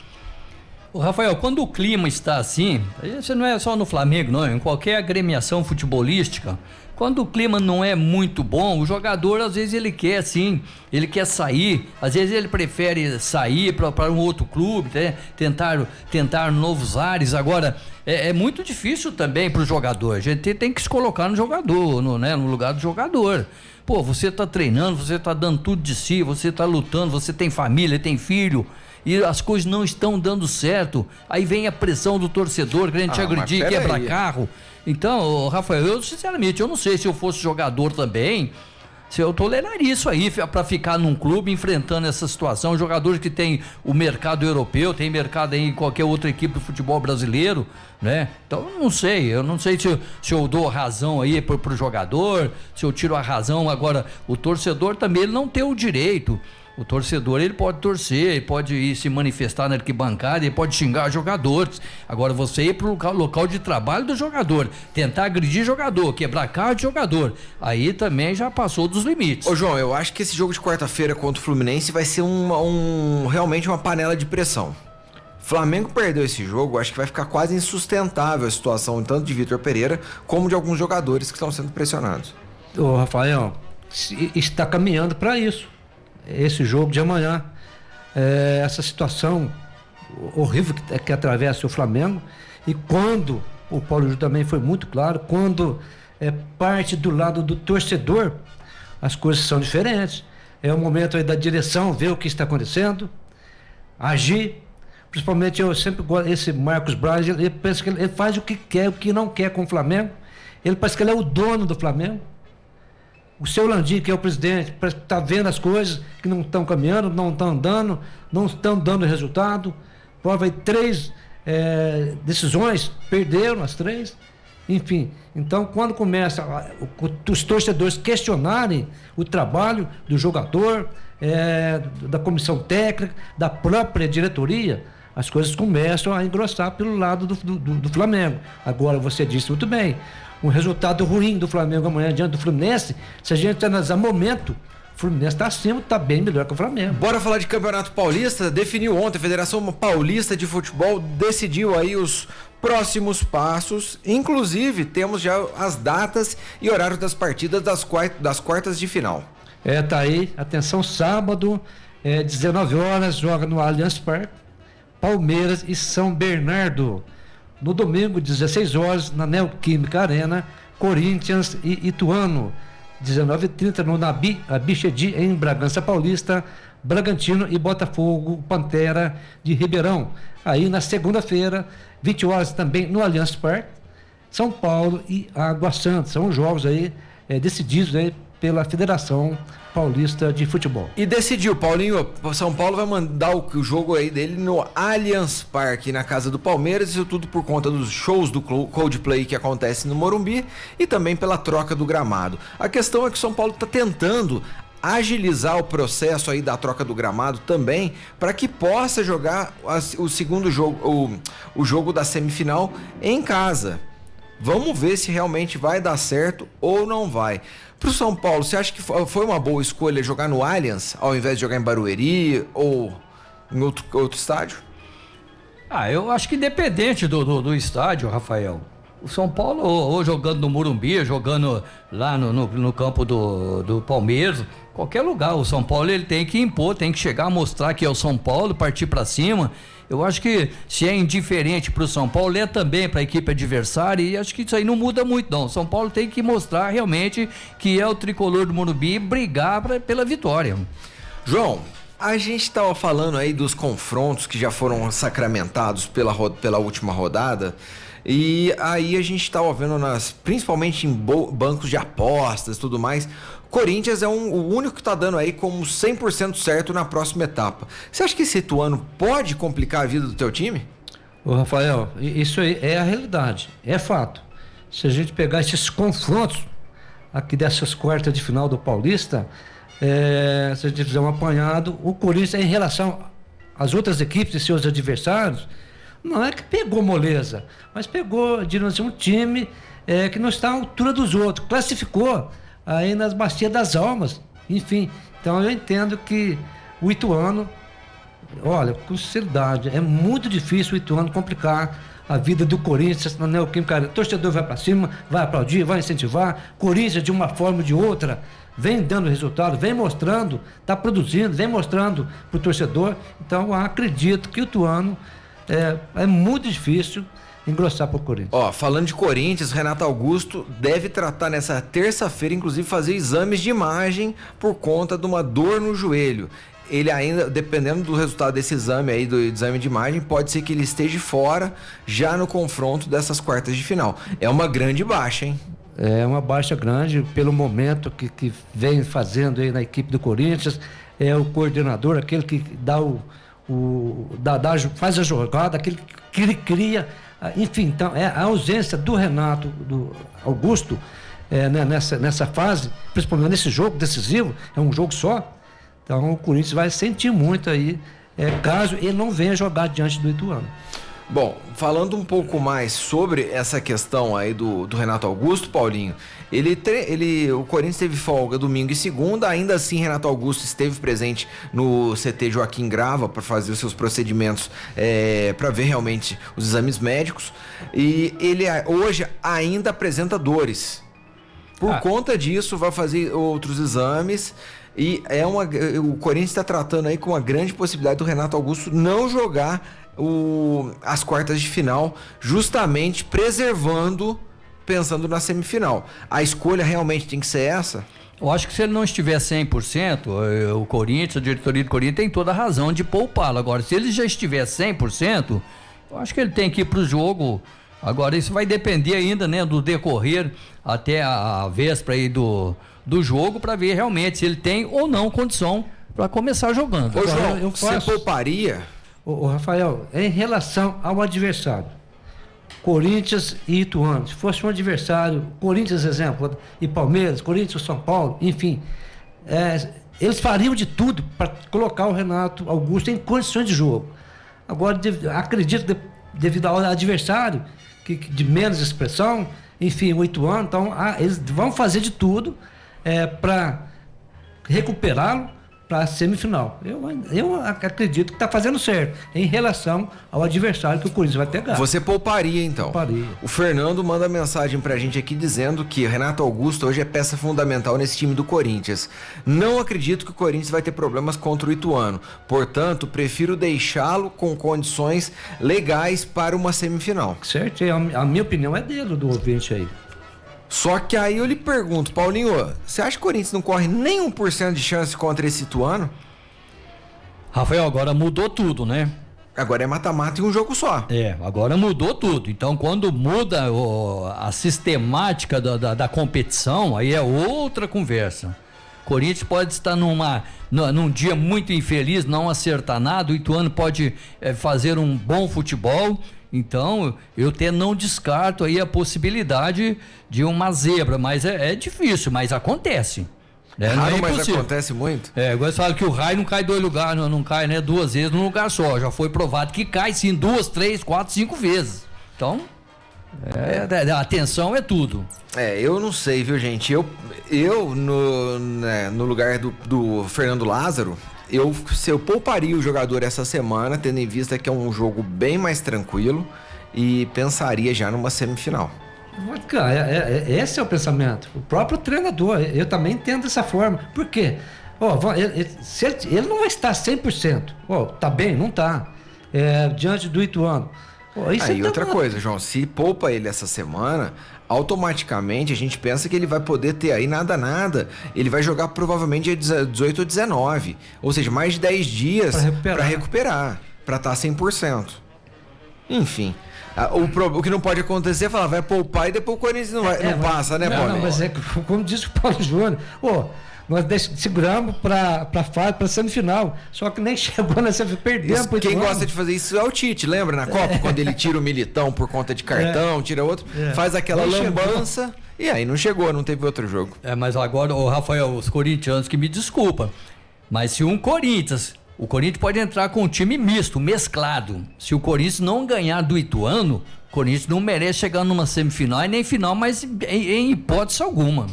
Ô Rafael, quando o clima está assim, isso não é só no Flamengo, não, em qualquer agremiação futebolística, quando o clima não é muito bom, o jogador às vezes ele quer sim, ele quer sair, às vezes ele prefere sair para um outro clube, né? tentar novos ares. Agora, é muito difícil também para o jogador, a gente tem que se colocar no jogador, no lugar do jogador. Pô, você tá treinando, você tá dando tudo de si, você tá lutando, você tem família, tem filho, e as coisas não estão dando certo, aí vem a pressão do torcedor querendo te agredir, quebrar carro. Então, Rafael, eu sinceramente, eu não sei se eu fosse jogador também, se eu toleraria isso aí para ficar num clube enfrentando essa situação. Jogadores que tem o mercado europeu, tem mercado aí em qualquer outra equipe do futebol brasileiro, né? Então, eu não sei se eu dou razão aí pro jogador, se eu tiro a razão. Agora, o torcedor também ele não tem o direito. O torcedor, ele pode torcer, ele pode ir se manifestar na arquibancada, ele pode xingar jogadores. Agora, você ir pro local de trabalho do jogador, tentar agredir jogador, quebrar carro de jogador, aí também já passou dos limites. Ô João, eu acho que esse jogo de quarta-feira contra o Fluminense vai ser realmente uma panela de pressão. Flamengo perdeu esse jogo, acho que vai ficar quase insustentável a situação, tanto de Vitor Pereira, como de alguns jogadores que estão sendo pressionados. Ô Rafael, está caminhando para isso. Esse jogo de amanhã, essa situação horrível que atravessa o Flamengo, e quando, o Paulo Júlio também foi muito claro, quando parte do lado do torcedor, as coisas são diferentes. É o momento aí da direção ver o que está acontecendo, agir. Principalmente eu sempre gosto, esse Marcos Braz, ele pensa que ele faz o que quer, o que não quer com o Flamengo. Ele parece que ele é o dono do Flamengo. O seu Landim, que é o presidente, está vendo as coisas que não estão caminhando, não estão andando, não estão dando resultado. Prova aí 3 decisões, perderam as 3. Enfim, então quando começa os torcedores questionarem o trabalho do jogador, da comissão técnica, da própria diretoria, as coisas começam a engrossar pelo lado do Flamengo. Agora, você disse muito bem, um resultado ruim do Flamengo amanhã diante do Fluminense, se a gente analisar momento, o Fluminense está acima, está bem melhor que o Flamengo. Bora falar de Campeonato Paulista. Definiu ontem, a Federação Paulista de Futebol decidiu aí os próximos passos. Inclusive, temos já as datas e horários das partidas das quartas de final. Tá aí, atenção, sábado, 19 horas, joga no Allianz Parque, Palmeiras e São Bernardo. No domingo, 16 horas, na Neoquímica Arena, Corinthians e Ituano. 19h30 no Nabi Abichedi, em Bragança Paulista, Bragantino e Botafogo Pantera de Ribeirão. Aí na segunda-feira, 20 horas também no Allianz Parque, São Paulo e Água Santa. São os jogos aí decididos aí pela Federação Paulista de Futebol. E decidiu, Paulinho, São Paulo vai mandar o jogo aí dele no Allianz Parque, na casa do Palmeiras, isso tudo por conta dos shows do Coldplay que acontece no Morumbi e também pela troca do gramado. A questão é que o São Paulo está tentando agilizar o processo aí da troca do gramado também, para que possa jogar o segundo jogo, o jogo da semifinal em casa. Vamos ver se realmente vai dar certo ou não vai. Pro São Paulo, você acha que foi uma boa escolha jogar no Allianz, ao invés de jogar em Barueri ou em outro estádio? Eu acho que independente do estádio, Rafael. O São Paulo, ou jogando no Morumbi, jogando lá no campo do Palmeiras, qualquer lugar, o São Paulo ele tem que impor, tem que chegar a mostrar que é o São Paulo, partir para cima. Eu acho que se é indiferente para o São Paulo, é também para a equipe adversária, e acho que isso aí não muda muito não. O São Paulo tem que mostrar realmente que é o tricolor do Morumbi e brigar pela vitória. João, a gente estava falando aí dos confrontos que já foram sacramentados pela última rodada, e aí a gente estava vendo principalmente em bancos de apostas e tudo mais, Corinthians é o único que está dando aí como 100% certo na próxima etapa. Você acha que esse Ituano pode complicar a vida do teu time? Ô Rafael, isso aí é a realidade, é fato. Se a gente pegar esses confrontos aqui dessas quartas de final do Paulista, se a gente fizer um apanhado, o Corinthians em relação às outras equipes e seus adversários, não é que pegou moleza, mas pegou, digamos assim, um time que não está à altura dos outros, classificou aí nas bacias das almas, enfim. Então eu entendo que o Ituano, olha, com sinceridade, é muito difícil o Ituano complicar a vida do Corinthians na Neoquímica Arena. O torcedor vai para cima, vai aplaudir, vai incentivar. Corinthians, de uma forma ou de outra, vem dando resultado, vem mostrando, está produzindo, vem mostrando para o torcedor. Então eu acredito que o Ituano é muito difícil engrossar para o Corinthians. Falando de Corinthians, Renato Augusto deve tratar nessa terça-feira, inclusive fazer exames de imagem por conta de uma dor no joelho. Ele ainda, dependendo do resultado desse exame aí, do exame de imagem, pode ser que ele esteja fora já no confronto dessas quartas de final. É uma grande baixa, hein? É uma baixa grande pelo momento que vem fazendo aí na equipe do Corinthians. É o coordenador, aquele que dá faz a jogada, aquele que cria. Enfim, então a ausência do Renato, do Augusto, nessa fase, principalmente nesse jogo decisivo, é um jogo só. Então o Corinthians vai sentir muito aí, caso ele não venha jogar diante do Ituano. Bom, falando um pouco mais sobre essa questão aí do Renato Augusto, Paulinho, o Corinthians teve folga domingo e segunda, ainda assim Renato Augusto esteve presente no CT Joaquim Grava para fazer os seus procedimentos, para ver realmente os exames médicos, e ele hoje ainda apresenta dores. Por conta disso, vai fazer outros exames. E o Corinthians está tratando aí com uma grande possibilidade do Renato Augusto não jogar as quartas de final, justamente pensando na semifinal. A escolha realmente tem que ser essa? Eu acho que se ele não estiver 100%, o Corinthians, a diretoria do Corinthians tem toda a razão de poupá-lo. Agora, se ele já estiver 100%, eu acho que ele tem que ir para o jogo. Agora, isso vai depender ainda, né, do decorrer até a véspera aí do jogo, para ver realmente se ele tem ou não condição para começar jogando. Ô João, você pouparia? Ô Rafael, em relação ao adversário, Corinthians e Ituano, se fosse um adversário, Corinthians, exemplo, e Palmeiras, Corinthians e São Paulo, enfim, eles fariam de tudo para colocar o Renato Augusto em condições de jogo. Agora, acredito, devido ao adversário, que de menos expressão, enfim, o Ituano. Então, eles vão fazer de tudo para recuperá-lo para a semifinal. Eu acredito que está fazendo certo em relação ao adversário que o Corinthians vai pegar. Você pouparia, então? Pouparia. O Fernando manda mensagem pra gente aqui dizendo que Renato Augusto hoje é peça fundamental nesse time do Corinthians. Não acredito que o Corinthians vai ter problemas contra o Ituano. Portanto, prefiro deixá-lo com condições legais para uma semifinal. Certo, a minha opinião é dele, do ouvinte aí. Só que aí eu lhe pergunto, Paulinho, você acha que o Corinthians não corre nem 1% de chance contra esse Ituano? Rafael, agora mudou tudo, né? Agora é mata-mata em um jogo só. Agora mudou tudo. Então, quando muda a sistemática da competição, aí é outra conversa. O Corinthians pode estar num dia muito infeliz, não acertar nada, o Ituano pode fazer um bom futebol. Então, eu até não descarto aí a possibilidade de uma zebra, mas é difícil, mas acontece. Raro, mas acontece muito. Agora você fala que o raio não cai em 2 lugares, não cai, né, 2 vezes num lugar só. Já foi provado que cai sim 2, 3, 4, 5 vezes. Então, atenção é tudo. Eu não sei, viu, gente? Eu no lugar do Fernando Lázaro, eu pouparia o jogador essa semana, tendo em vista que é um jogo bem mais tranquilo, e pensaria já numa semifinal. Esse é o pensamento. O próprio treinador, eu também entendo dessa forma. Por quê? Ele não vai estar 100%. Tá bem? Não tá. Diante do Ituano. Aí outra coisa, João, se poupa ele essa semana, automaticamente a gente pensa que ele vai poder ter aí nada, ele vai jogar provavelmente dia 18 ou 19, ou seja, mais de 10 dias para recuperar, para estar 100%. Enfim, o que não pode acontecer é falar, vai poupar e depois o Corinthians não passa, né, Paulo? Não, mas como disse o Paulo Júnior, nós seguramos para semifinal, só que nem chegou na semifinal, perdemos. Quem gosta de fazer isso é o Tite, lembra na Copa? Quando ele tira o Militão por conta de cartão, tira outro, faz aquela lambança e aí não chegou, não teve outro jogo. Mas agora, Rafael, os corintianos que me desculpa, mas se o Corinthians pode entrar com um time misto, mesclado. Se o Corinthians não ganhar do Ituano, o Corinthians não merece chegar numa semifinal e nem final, mas em hipótese alguma.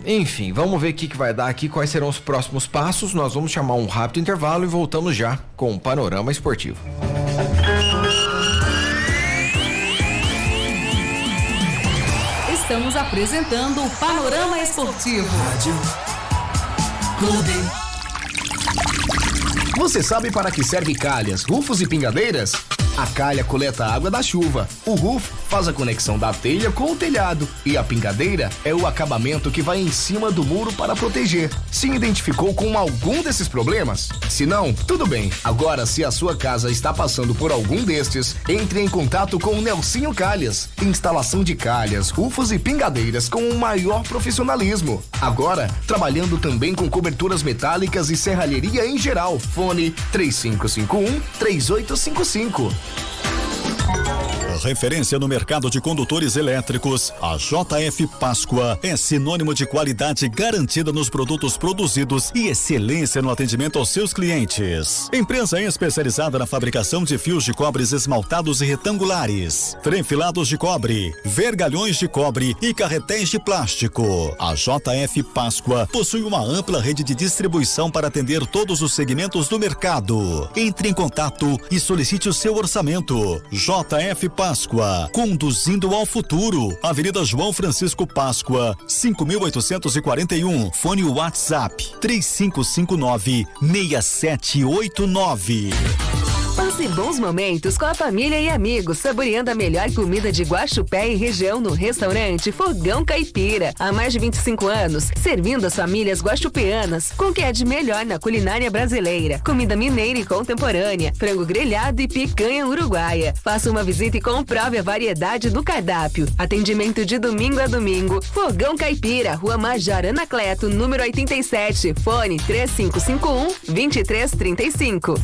Enfim, vamos ver o que vai dar aqui, quais serão os próximos passos. Nós vamos chamar um rápido intervalo e voltamos já com o Panorama Esportivo. Estamos apresentando o Panorama Esportivo. Rádio Clube. Você sabe para que serve calhas, rufos e pingadeiras? A calha coleta a água da chuva, o roof faz a conexão da telha com o telhado e a pingadeira é o acabamento que vai em cima do muro para proteger. Se identificou com algum desses problemas? Se não, tudo bem. Agora, se a sua casa está passando por algum destes, entre em contato com o Nelsinho Calhas. Instalação de calhas, rufos e pingadeiras com o maior profissionalismo. Agora, trabalhando também com coberturas metálicas e serralheria em geral. Fone 3551-3855. Referência no mercado de condutores elétricos, a JF Páscoa é sinônimo de qualidade garantida nos produtos produzidos e excelência no atendimento aos seus clientes. Empresa especializada na fabricação de fios de cobres esmaltados e retangulares, frefilados de cobre, vergalhões de cobre e carretéis de plástico. A JF Páscoa possui uma ampla rede de distribuição para atender todos os segmentos do mercado. Entre em contato e solicite o seu orçamento. JF Páscoa, conduzindo ao futuro. Avenida João Francisco Páscoa, 5.841. Fone WhatsApp 3559-6789. Passe bons momentos com a família e amigos, saboreando a melhor comida de Guaxupé e região no restaurante Fogão Caipira. Há mais de 25 anos, servindo as famílias guaxupeanas com o que é de melhor na culinária brasileira. Comida mineira e contemporânea, frango grelhado e picanha uruguaia. Faça uma visita e comprove a variedade do cardápio. Atendimento de domingo a domingo. Fogão Caipira, Rua Major Anacleto, número 87. Fone 3551-2335.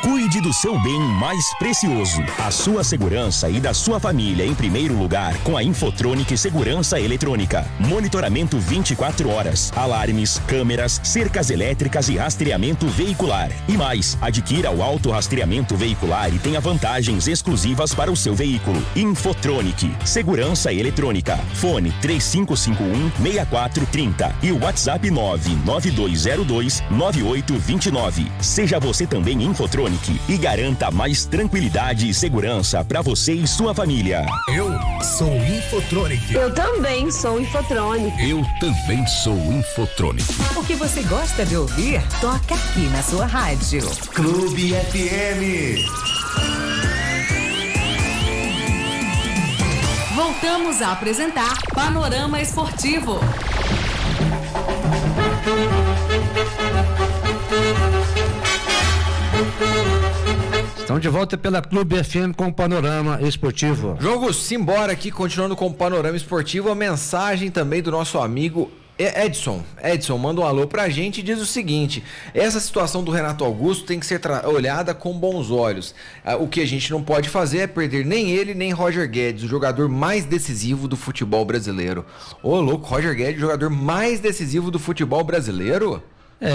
Cuide Cuide do seu bem mais precioso, a sua segurança e da sua família em primeiro lugar com a Infotronic Segurança Eletrônica. Monitoramento 24 horas, alarmes, câmeras, cercas elétricas e rastreamento veicular. E mais, adquira o autorrastreamento veicular e tenha vantagens exclusivas para o seu veículo. Infotronic Segurança Eletrônica. Fone 3551-6430 e o WhatsApp 99202-9829. Seja você também Infotronic e garanta mais tranquilidade e segurança para você e sua família. Eu sou Infotronic. Eu também sou Infotronic. Eu também sou Infotronic. O que você gosta de ouvir, toca aqui na sua rádio. Clube FM. Voltamos a apresentar Panorama Esportivo. Estão de volta pela Clube FM com o Panorama Esportivo. Jogo simbora aqui, continuando com o Panorama Esportivo, a mensagem também do nosso amigo Edson. Edson manda um alô pra gente e diz o seguinte: essa situação do Renato Augusto tem que ser olhada com bons olhos. O que a gente não pode fazer é perder nem ele, nem Roger Guedes, o jogador mais decisivo do futebol brasileiro. Ô louco, Roger Guedes, o jogador mais decisivo do futebol brasileiro?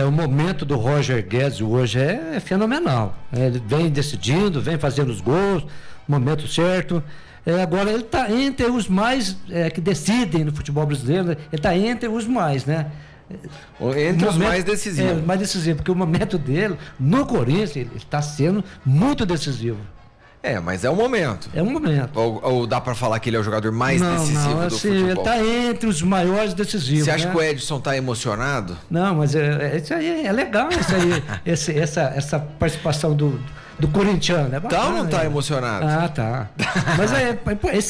O momento do Roger Guedes hoje é fenomenal. Ele vem decidindo, vem fazendo os gols, momento certo. Agora ele está entre os mais que decidem no futebol brasileiro, né? Ele está entre os mais, né? Entre os mais decisivos. Mais decisivo, porque o momento dele no Corinthians, ele está sendo muito decisivo. Mas é um momento. É um momento. Ou dá pra falar que ele é o jogador mais decisivo do futebol? Ele tá entre os maiores decisivos. Você acha que o Edson tá emocionado? Não, mas isso aí é legal, essa participação do corintiano. É bacana, tá ou não tá emocionado? Tá. Mas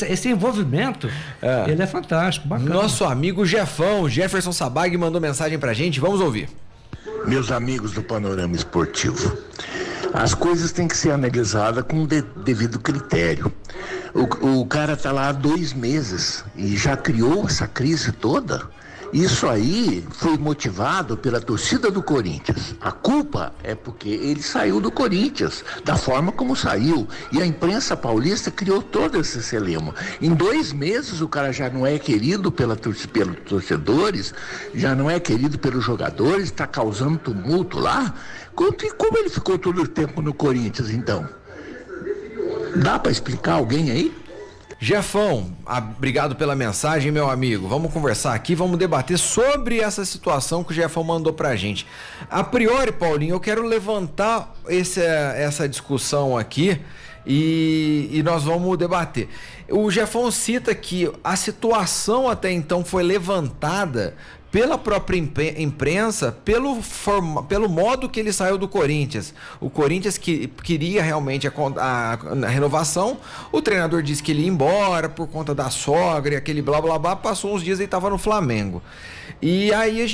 esse envolvimento, ele é fantástico, bacana. Nosso amigo Jefferson Sabag, mandou mensagem pra gente, vamos ouvir. Meus amigos do Panorama Esportivo, as coisas têm que ser analisadas com devido critério. O cara tá lá há 2 meses e já criou essa crise toda. Isso aí foi motivado pela torcida do Corinthians. A culpa é porque ele saiu do Corinthians, da forma como saiu. E a imprensa paulista criou todo esse celema. Em 2 meses o cara já não é querido pelos torcedores, já não é querido pelos jogadores, está causando tumulto lá. Como ele ficou todo o tempo no Corinthians, então? Dá para explicar alguém aí? Jefão, obrigado pela mensagem, meu amigo. Vamos conversar aqui, vamos debater sobre essa situação que o Jefão mandou pra gente. A priori, Paulinho, eu quero levantar essa discussão aqui e nós vamos debater. O Jefão cita que a situação até então foi levantada pela própria imprensa, pelo modo que ele saiu do Corinthians. O Corinthians que queria realmente a renovação, o treinador disse que ele ia embora por conta da sogra e aquele blá blá blá, passou uns dias e estava no Flamengo. E aí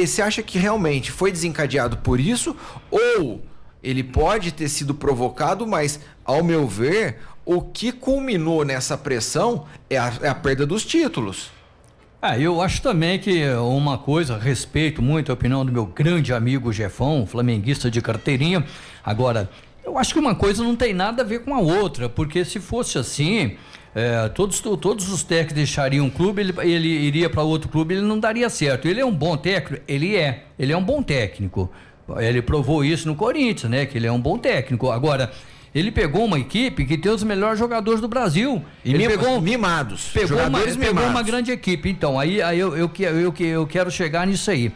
você acha que realmente foi desencadeado por isso, ou ele pode ter sido provocado, mas ao meu ver, o que culminou nessa pressão é a perda dos títulos. Eu acho também que uma coisa, respeito muito a opinião do meu grande amigo Jefão, flamenguista de carteirinha. Agora, eu acho que uma coisa não tem nada a ver com a outra, porque se fosse assim, todos os técnicos deixariam um clube, ele iria para outro clube, ele não daria certo. Ele é um bom técnico? Ele é um bom técnico. Ele provou isso no Corinthians, né? Que ele é um bom técnico. Agora, ele pegou uma equipe que tem os melhores jogadores do Brasil. E ele mimados. Pegou uma grande equipe. Então, aí eu quero chegar nisso aí.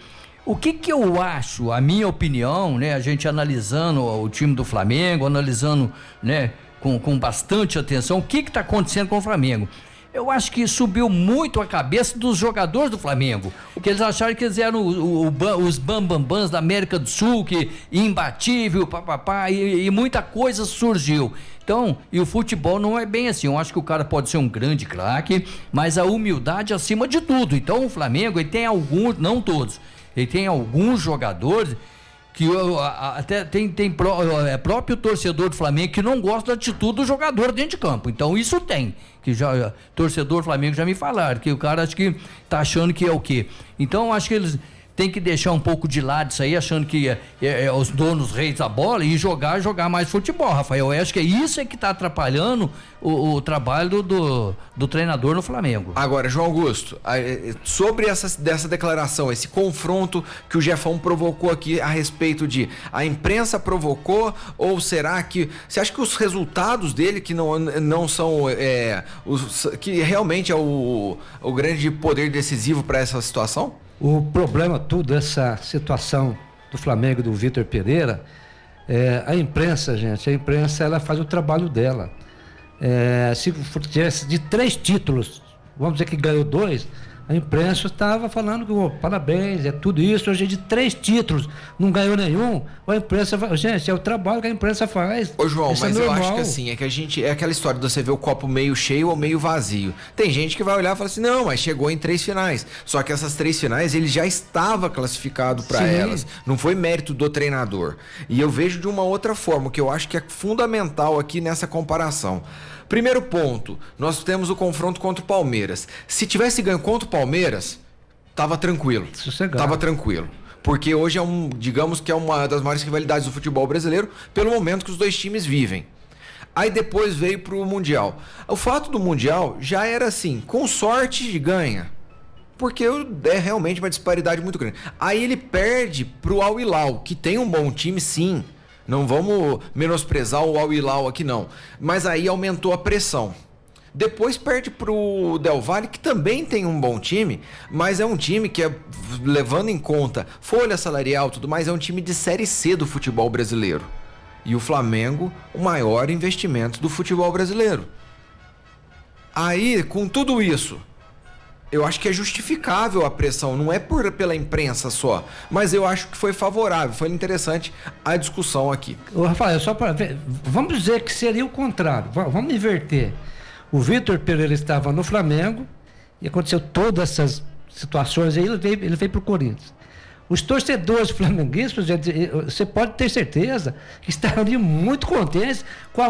O que eu acho, a minha opinião, né? A gente analisando o time do Flamengo, analisando, né? Com bastante atenção, o que está acontecendo com o Flamengo. Eu acho que subiu muito a cabeça dos jogadores do Flamengo. Porque eles acharam que eles eram os bambambãs da América do Sul, que imbatível, papapá, e muita coisa surgiu. Então, e o futebol não é bem assim. Eu acho que o cara pode ser um grande craque, mas a humildade acima de tudo. Então, o Flamengo, ele tem alguns, não todos, ele tem alguns jogadores que até tem próprio torcedor do Flamengo que não gosta da atitude do jogador dentro de campo. Então isso tem, que já torcedor do Flamengo já me falaram, que o cara acho que tá achando que é o quê? Então acho que eles tem que deixar um pouco de lado isso aí, achando que é os donos reis da bola e jogar mais futebol, Rafael. Eu acho que isso é que está atrapalhando o trabalho do treinador no Flamengo. Agora, João Augusto, sobre dessa declaração, esse confronto que o Jefão provocou aqui a respeito de a imprensa provocou, ou será que você acha que os resultados dele que não são que realmente é o grande poder decisivo para essa situação? O problema tudo dessa situação do Flamengo, do Vitor Pereira, a imprensa, gente, ela faz o trabalho dela. Se tivesse de 3 títulos, vamos dizer que ganhou 2, a imprensa estava falando que parabéns, é tudo isso, hoje é de 3 títulos, não ganhou nenhum, a imprensa vai, gente, é o trabalho que a imprensa faz. Ô João, mas eu acho que assim, é aquela história de você ver o copo meio cheio ou meio vazio. Tem gente que vai olhar e falar assim, não, mas chegou em 3 finais, só que essas 3 finais ele já estava classificado para elas, não foi mérito do treinador. E eu vejo de uma outra forma, que eu acho que é fundamental aqui nessa comparação. Primeiro ponto, nós temos o confronto contra o Palmeiras. Se tivesse ganho contra o Palmeiras, tava tranquilo. Sossegado. Tava tranquilo. Porque hoje digamos que é uma das maiores rivalidades do futebol brasileiro, pelo momento que os 2 times vivem. Aí depois veio pro Mundial. O fato do Mundial já era assim, com sorte ganha. Porque é realmente uma disparidade muito grande. Aí ele perde pro Al Hilal, que tem um bom time sim. Não vamos menosprezar o Al Hilal aqui não. Mas aí aumentou a pressão. Depois perde pro Del Valle, que também tem um bom time, mas é um time que levando em conta folha salarial e tudo mais, é um time de Série C do futebol brasileiro. E o Flamengo, o maior investimento do futebol brasileiro. Aí, com tudo isso, eu acho que é justificável a pressão, não é pela imprensa só, mas eu acho que foi favorável, foi interessante a discussão aqui. Ô Rafael, só para ver, vamos dizer que seria o contrário, vamos inverter. O Vitor Pereira estava no Flamengo e aconteceu todas essas situações aí, ele veio para o Corinthians. Os torcedores flamenguistas, você pode ter certeza que estariam muito contentes com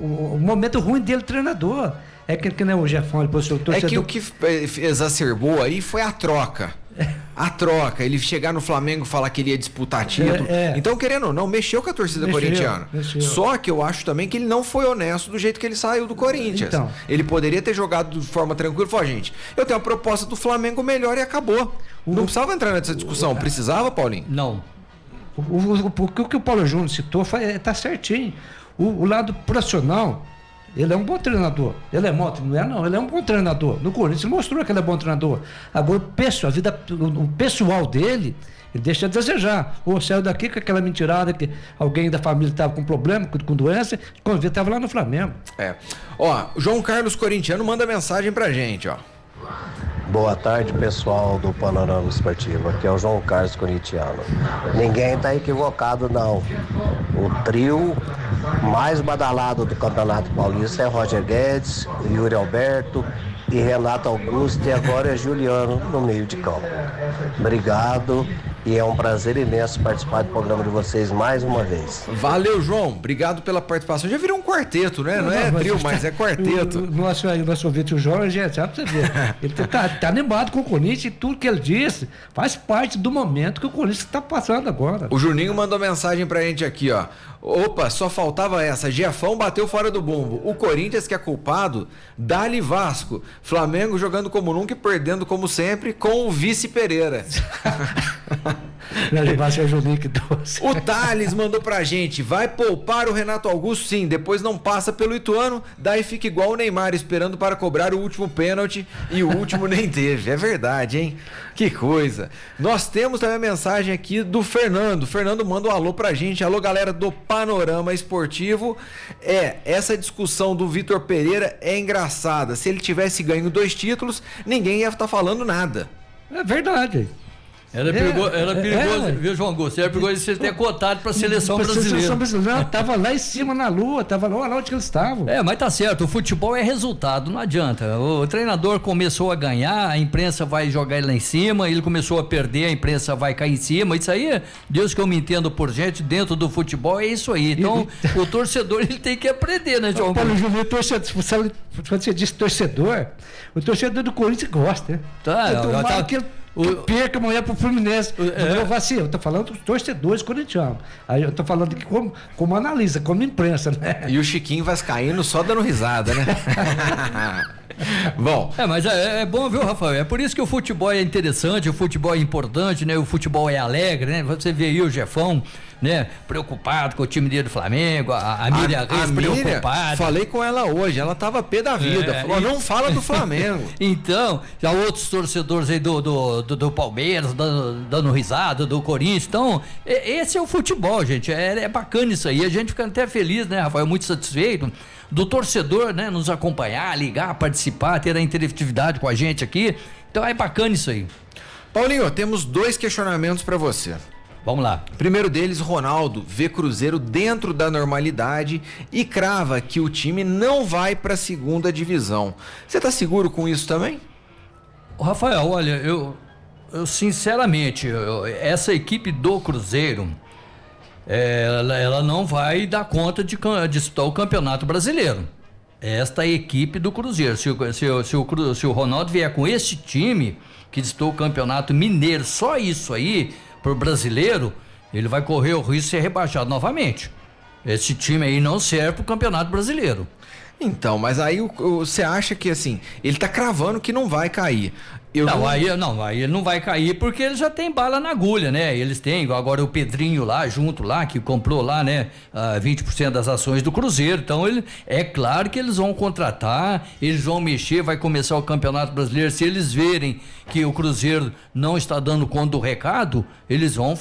o momento ruim dele, treinador. É que nem o Jefão, ele postou o torcedor. É que o que exacerbou aí foi a troca. A troca, ele chegar no Flamengo e falar que ele ia disputar título. Então, querendo ou não, mexeu com a torcida corintiana. Só que eu acho também que ele não foi honesto do jeito que ele saiu do Corinthians. Então. Ele poderia ter jogado de forma tranquila e falou, gente, eu tenho a proposta do Flamengo melhor e acabou. Não precisava entrar nessa discussão. Precisava, Paulinho? Não. O que o Paulo Júnior citou tá certinho. O lado profissional, ele é um bom treinador. Ele é mau, não é não, ele é um bom treinador. No Corinthians ele mostrou que ele é bom treinador. Agora o pessoal dele, ele deixa a desejar. Ou saiu daqui com aquela mentirada que alguém da família estava com problema, com doença, quando ele estava lá no Flamengo. Ó, o João Carlos Corintiano manda mensagem pra gente, ó. Boa tarde, pessoal do Panorama Esportivo. Aqui é o João Carlos Corintiano. Ninguém está equivocado, não. O trio mais badalado do Campeonato Paulista é Roger Guedes, Yuri Alberto e Renato Augusto, e agora é Juliano no meio de campo. Obrigado. E é um prazer imenso participar do programa de vocês mais uma vez. Valeu, João. Obrigado pela participação. Já virou um quarteto, né? Não é trio, mas é quarteto. O nosso ouvinte, o Jorge, sabe pra você ver. Ele tá animado com o Corinthians e tudo que ele disse faz parte do momento que o Corinthians está passando agora. O Juninho mandou mensagem pra gente aqui, ó. Opa, só faltava essa. Jefão bateu fora do bumbo. O Corinthians que é culpado, dá-lhe Vasco. Flamengo jogando como nunca e perdendo como sempre com o vice Pereira. O Thales mandou pra gente: vai poupar o Renato Augusto, sim, depois não passa pelo Ituano, daí fica igual o Neymar esperando para cobrar o último pênalti e o último nem teve. É verdade, hein? Que coisa. Nós temos também a mensagem aqui do Fernando. O Fernando manda um alô pra gente. Alô, galera do Panorama Esportivo. Essa discussão do Vitor Pereira é engraçada. Se ele tivesse ganho 2 títulos, ninguém ia estar falando nada. É verdade. Era perigoso, viu, João Augusto? Era perigoso você ter cotado para a seleção brasileira. Tava lá em cima na lua, tava lá onde eles estavam. Mas tá certo, o futebol é resultado, não adianta. O treinador começou a ganhar, a imprensa vai jogar ele lá em cima, ele começou a perder, a imprensa vai cair em cima. Isso aí, Deus que eu me entendo por gente, dentro do futebol é isso aí. Então, o torcedor ele tem que aprender, né, João Paulo Júnior, quando você diz torcedor, o torcedor do Corinthians gosta, né? perca amanhã pro Fluminense. Eu tô falando dos torcedores corintianos. Aí eu tô falando aqui como analisa, como imprensa, né? E o Chiquinho vascaíno só dando risada, né? Bom. Mas é bom, viu, Rafael? É por isso que o futebol é interessante, o futebol é importante, né? O futebol é alegre, né? Você vê aí o Jefão, né? Preocupado com o time dele do Flamengo, a Miriam Reis preocupada. Falei com ela hoje, ela tava pé da vida, falou, não fala do Flamengo. Então, já outros torcedores aí do Palmeiras, dando risada, do Corinthians. Então, esse é o futebol, gente. É bacana isso aí. A gente fica até feliz, né, Rafael? Muito satisfeito do torcedor, né, nos acompanhar, ligar, participar, ter a interatividade com a gente aqui. Então é bacana isso aí. Paulinho, temos 2 questionamentos para você. Vamos lá. Primeiro deles, Ronaldo vê Cruzeiro dentro da normalidade e crava que o time não vai para a segunda divisão. Você tá seguro com isso também? Rafael, olha, eu sinceramente, essa equipe do Cruzeiro, ela não vai dar conta de disputar o Campeonato Brasileiro. Esta equipe do Cruzeiro, se o Ronaldo vier com esse time que disputou o Campeonato Mineiro, só isso aí pro brasileiro, ele vai correr o risco de ser rebaixado novamente. Esse time aí não serve pro Campeonato Brasileiro. Então, mas aí você acha que assim, ele tá cravando que não vai cair. Aí ele não vai cair porque ele já tem bala na agulha, né? Eles têm, agora o Pedrinho lá, junto lá, que comprou lá, né? 20% das ações do Cruzeiro. Então, é claro que eles vão contratar, eles vão mexer, vai começar o Campeonato Brasileiro. Se eles verem que o Cruzeiro não está dando conta do recado, eles vão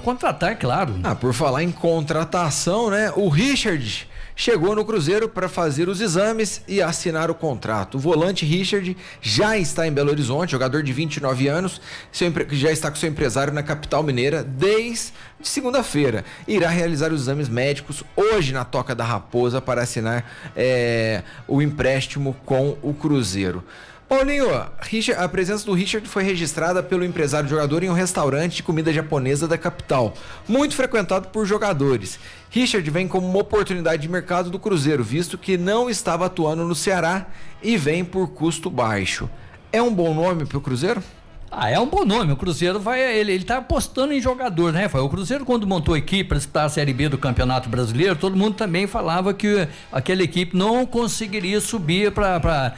contratar, é claro. Por falar em contratação, né? O Richard chegou no Cruzeiro para fazer os exames e assinar o contrato. O volante Richard já está em Belo Horizonte, jogador de 29 anos, já está com seu empresário na capital mineira desde segunda-feira. Irá realizar os exames médicos hoje na Toca da Raposa para assinar o empréstimo com o Cruzeiro. Paulinho, a presença do Richard foi registrada pelo empresário jogador em um restaurante de comida japonesa da capital, muito frequentado por jogadores. Richard vem como uma oportunidade de mercado do Cruzeiro, visto que não estava atuando no Ceará e vem por custo baixo. É um bom nome para o Cruzeiro? É um bom nome. O Cruzeiro ele tá apostando em jogador, né, Rafael? O Cruzeiro, quando montou a equipe para disputar a Série B do Campeonato Brasileiro, todo mundo também falava que aquela equipe não conseguiria subir para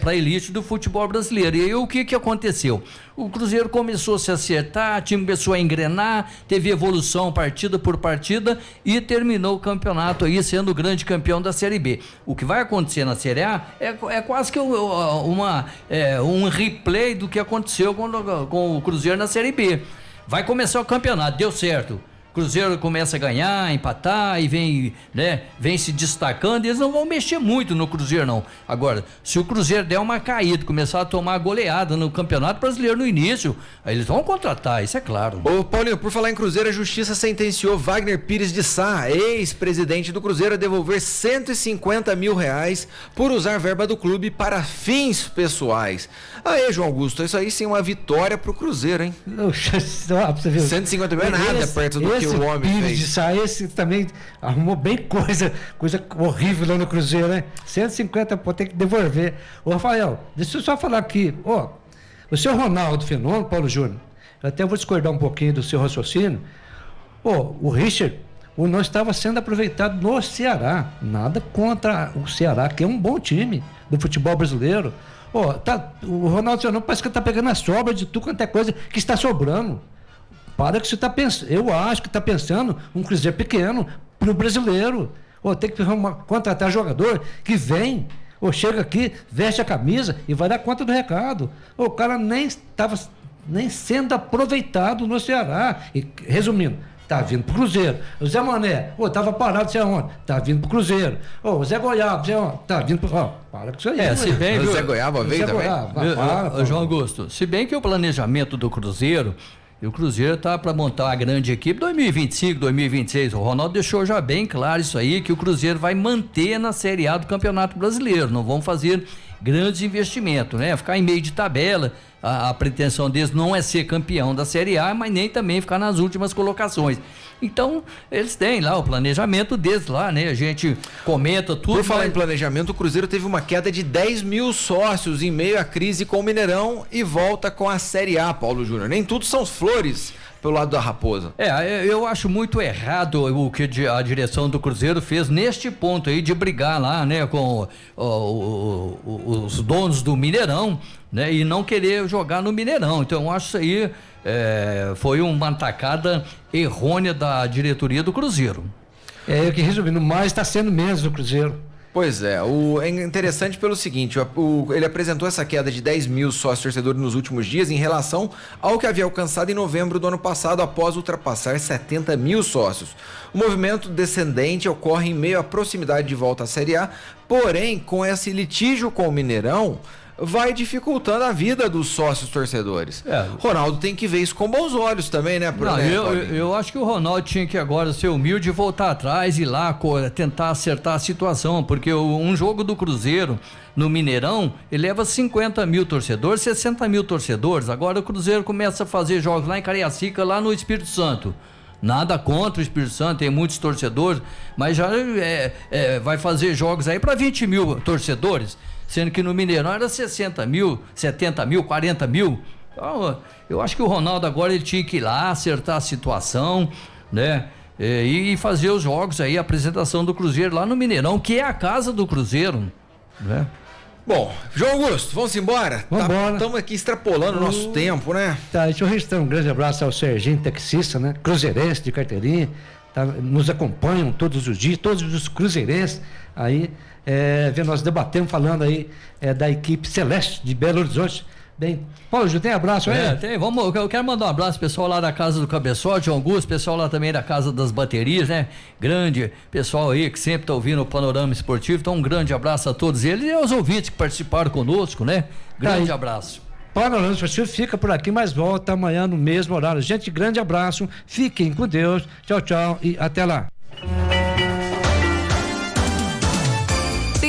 a elite do futebol brasileiro. E aí o que aconteceu? O Cruzeiro começou a se acertar, o time começou a engrenar, teve evolução partida por partida e terminou o campeonato aí sendo o grande campeão da Série B. O que vai acontecer na Série A é quase que um replay do que aconteceu com o Cruzeiro na Série B. Vai começar o campeonato, deu certo. Cruzeiro começa a ganhar, empatar e vem se destacando, e eles não vão mexer muito no Cruzeiro, não. Agora, se o Cruzeiro der uma caída, começar a tomar goleada no Campeonato Brasileiro no início, aí eles vão contratar, isso é claro. Ô Paulinho, por falar em Cruzeiro, a Justiça sentenciou Wagner Pires de Sá, ex-presidente do Cruzeiro, a devolver R$150 mil por usar verba do clube para fins pessoais. Aí, João Augusto, isso aí sim é uma vitória pro Cruzeiro, hein? 150 mil é nada perto do que o homem fez. De Sá, esse também arrumou bem coisa horrível lá no Cruzeiro, né? 150, pô, tem que devolver. Ô, Rafael, deixa eu só falar aqui, o seu Ronaldo Fenômeno, Paulo Júnior, eu até vou discordar um pouquinho do seu raciocínio. O Richard, não estava sendo aproveitado no Ceará, nada contra o Ceará, que é um bom time do futebol brasileiro. O Ronaldo Fenômeno parece que está pegando a sobra de tudo quanto é coisa que está sobrando. Para que você está pensando, eu acho que está pensando um Cruzeiro pequeno para o brasileiro. Tem que contratar jogador que vem, chega aqui, veste a camisa e vai dar conta do recado. O cara nem estava sendo aproveitado no Ceará. E, resumindo, tá vindo pro Cruzeiro. O Zé Mané, tava parado, sei aonde? Tá vindo pro Cruzeiro. O Zé Goiaba, sei aonde? Tá vindo pro... para com isso aí. Se bem, o Zé Goiaba veio também? João Augusto, se bem que o planejamento do Cruzeiro, e o Cruzeiro tá para montar uma grande equipe 2025, 2026. O Ronaldo deixou já bem claro isso aí, que o Cruzeiro vai manter na Série A do Campeonato Brasileiro. Não vão fazer grandes investimentos, né? Ficar em meio de tabela, a pretensão deles não é ser campeão da Série A, mas nem também ficar nas últimas colocações. Então, eles têm lá o planejamento deles lá, né? A gente comenta tudo. Por falar em planejamento, o Cruzeiro teve uma queda de 10 mil sócios em meio à crise com o Mineirão e volta com a Série A, Paulo Júnior. Nem tudo são flores pelo lado da Raposa. Eu acho muito errado o que a direção do Cruzeiro fez neste ponto aí de brigar lá, né, com os donos do Mineirão, né, e não querer jogar no Mineirão. Então eu acho isso aí foi uma tacada errônea da diretoria do Cruzeiro. Que resumindo, mais está sendo menos do Cruzeiro. Pois é, é interessante pelo seguinte, ele apresentou essa queda de 10 mil sócios torcedores nos últimos dias em relação ao que havia alcançado em novembro do ano passado, após ultrapassar 70 mil sócios. O movimento descendente ocorre em meio à proximidade de volta à Série A, porém, com esse litígio com o Mineirão, vai dificultando a vida dos sócios torcedores. Ronaldo tem que ver isso com bons olhos também, né? Eu acho que o Ronaldo tinha que agora ser humilde e voltar atrás e ir lá tentar acertar a situação, porque um jogo do Cruzeiro no Mineirão, ele leva 50 mil torcedores, 60 mil torcedores. Agora o Cruzeiro começa a fazer jogos lá em Cariacica, lá no Espírito Santo. Nada contra o Espírito Santo, tem muitos torcedores, mas já vai fazer jogos aí para 20 mil torcedores, sendo que no Mineirão era 60 mil, 70 mil, 40 mil. Então, eu acho que o Ronaldo agora ele tinha que ir lá, acertar a situação, né? E fazer os jogos aí, a apresentação do Cruzeiro lá no Mineirão, que é a casa do Cruzeiro, né? Bom, João Augusto, vamos embora? Estamos aqui extrapolando o nosso tempo, né? Tá, deixa eu registrar um grande abraço ao Serginho, taxista, né? Cruzeirense de carteirinha, tá? Nos acompanham todos os dias, todos os cruzeirenses aí, nós debatemos, falando aí da equipe Celeste de Belo Horizonte. Bem, Paulo, já tem abraço aí? Tem, eu quero mandar um abraço pessoal lá da casa do Cabeçote, João Augusto, pessoal lá também da casa das baterias, né? Grande pessoal aí que sempre tá ouvindo o Panorama Esportivo, então um grande abraço a todos eles e aos ouvintes que participaram conosco, né? Grande abraço. Panorama Esportivo fica por aqui, mas volta amanhã no mesmo horário. Gente, grande abraço, fiquem com Deus, tchau, tchau e até lá.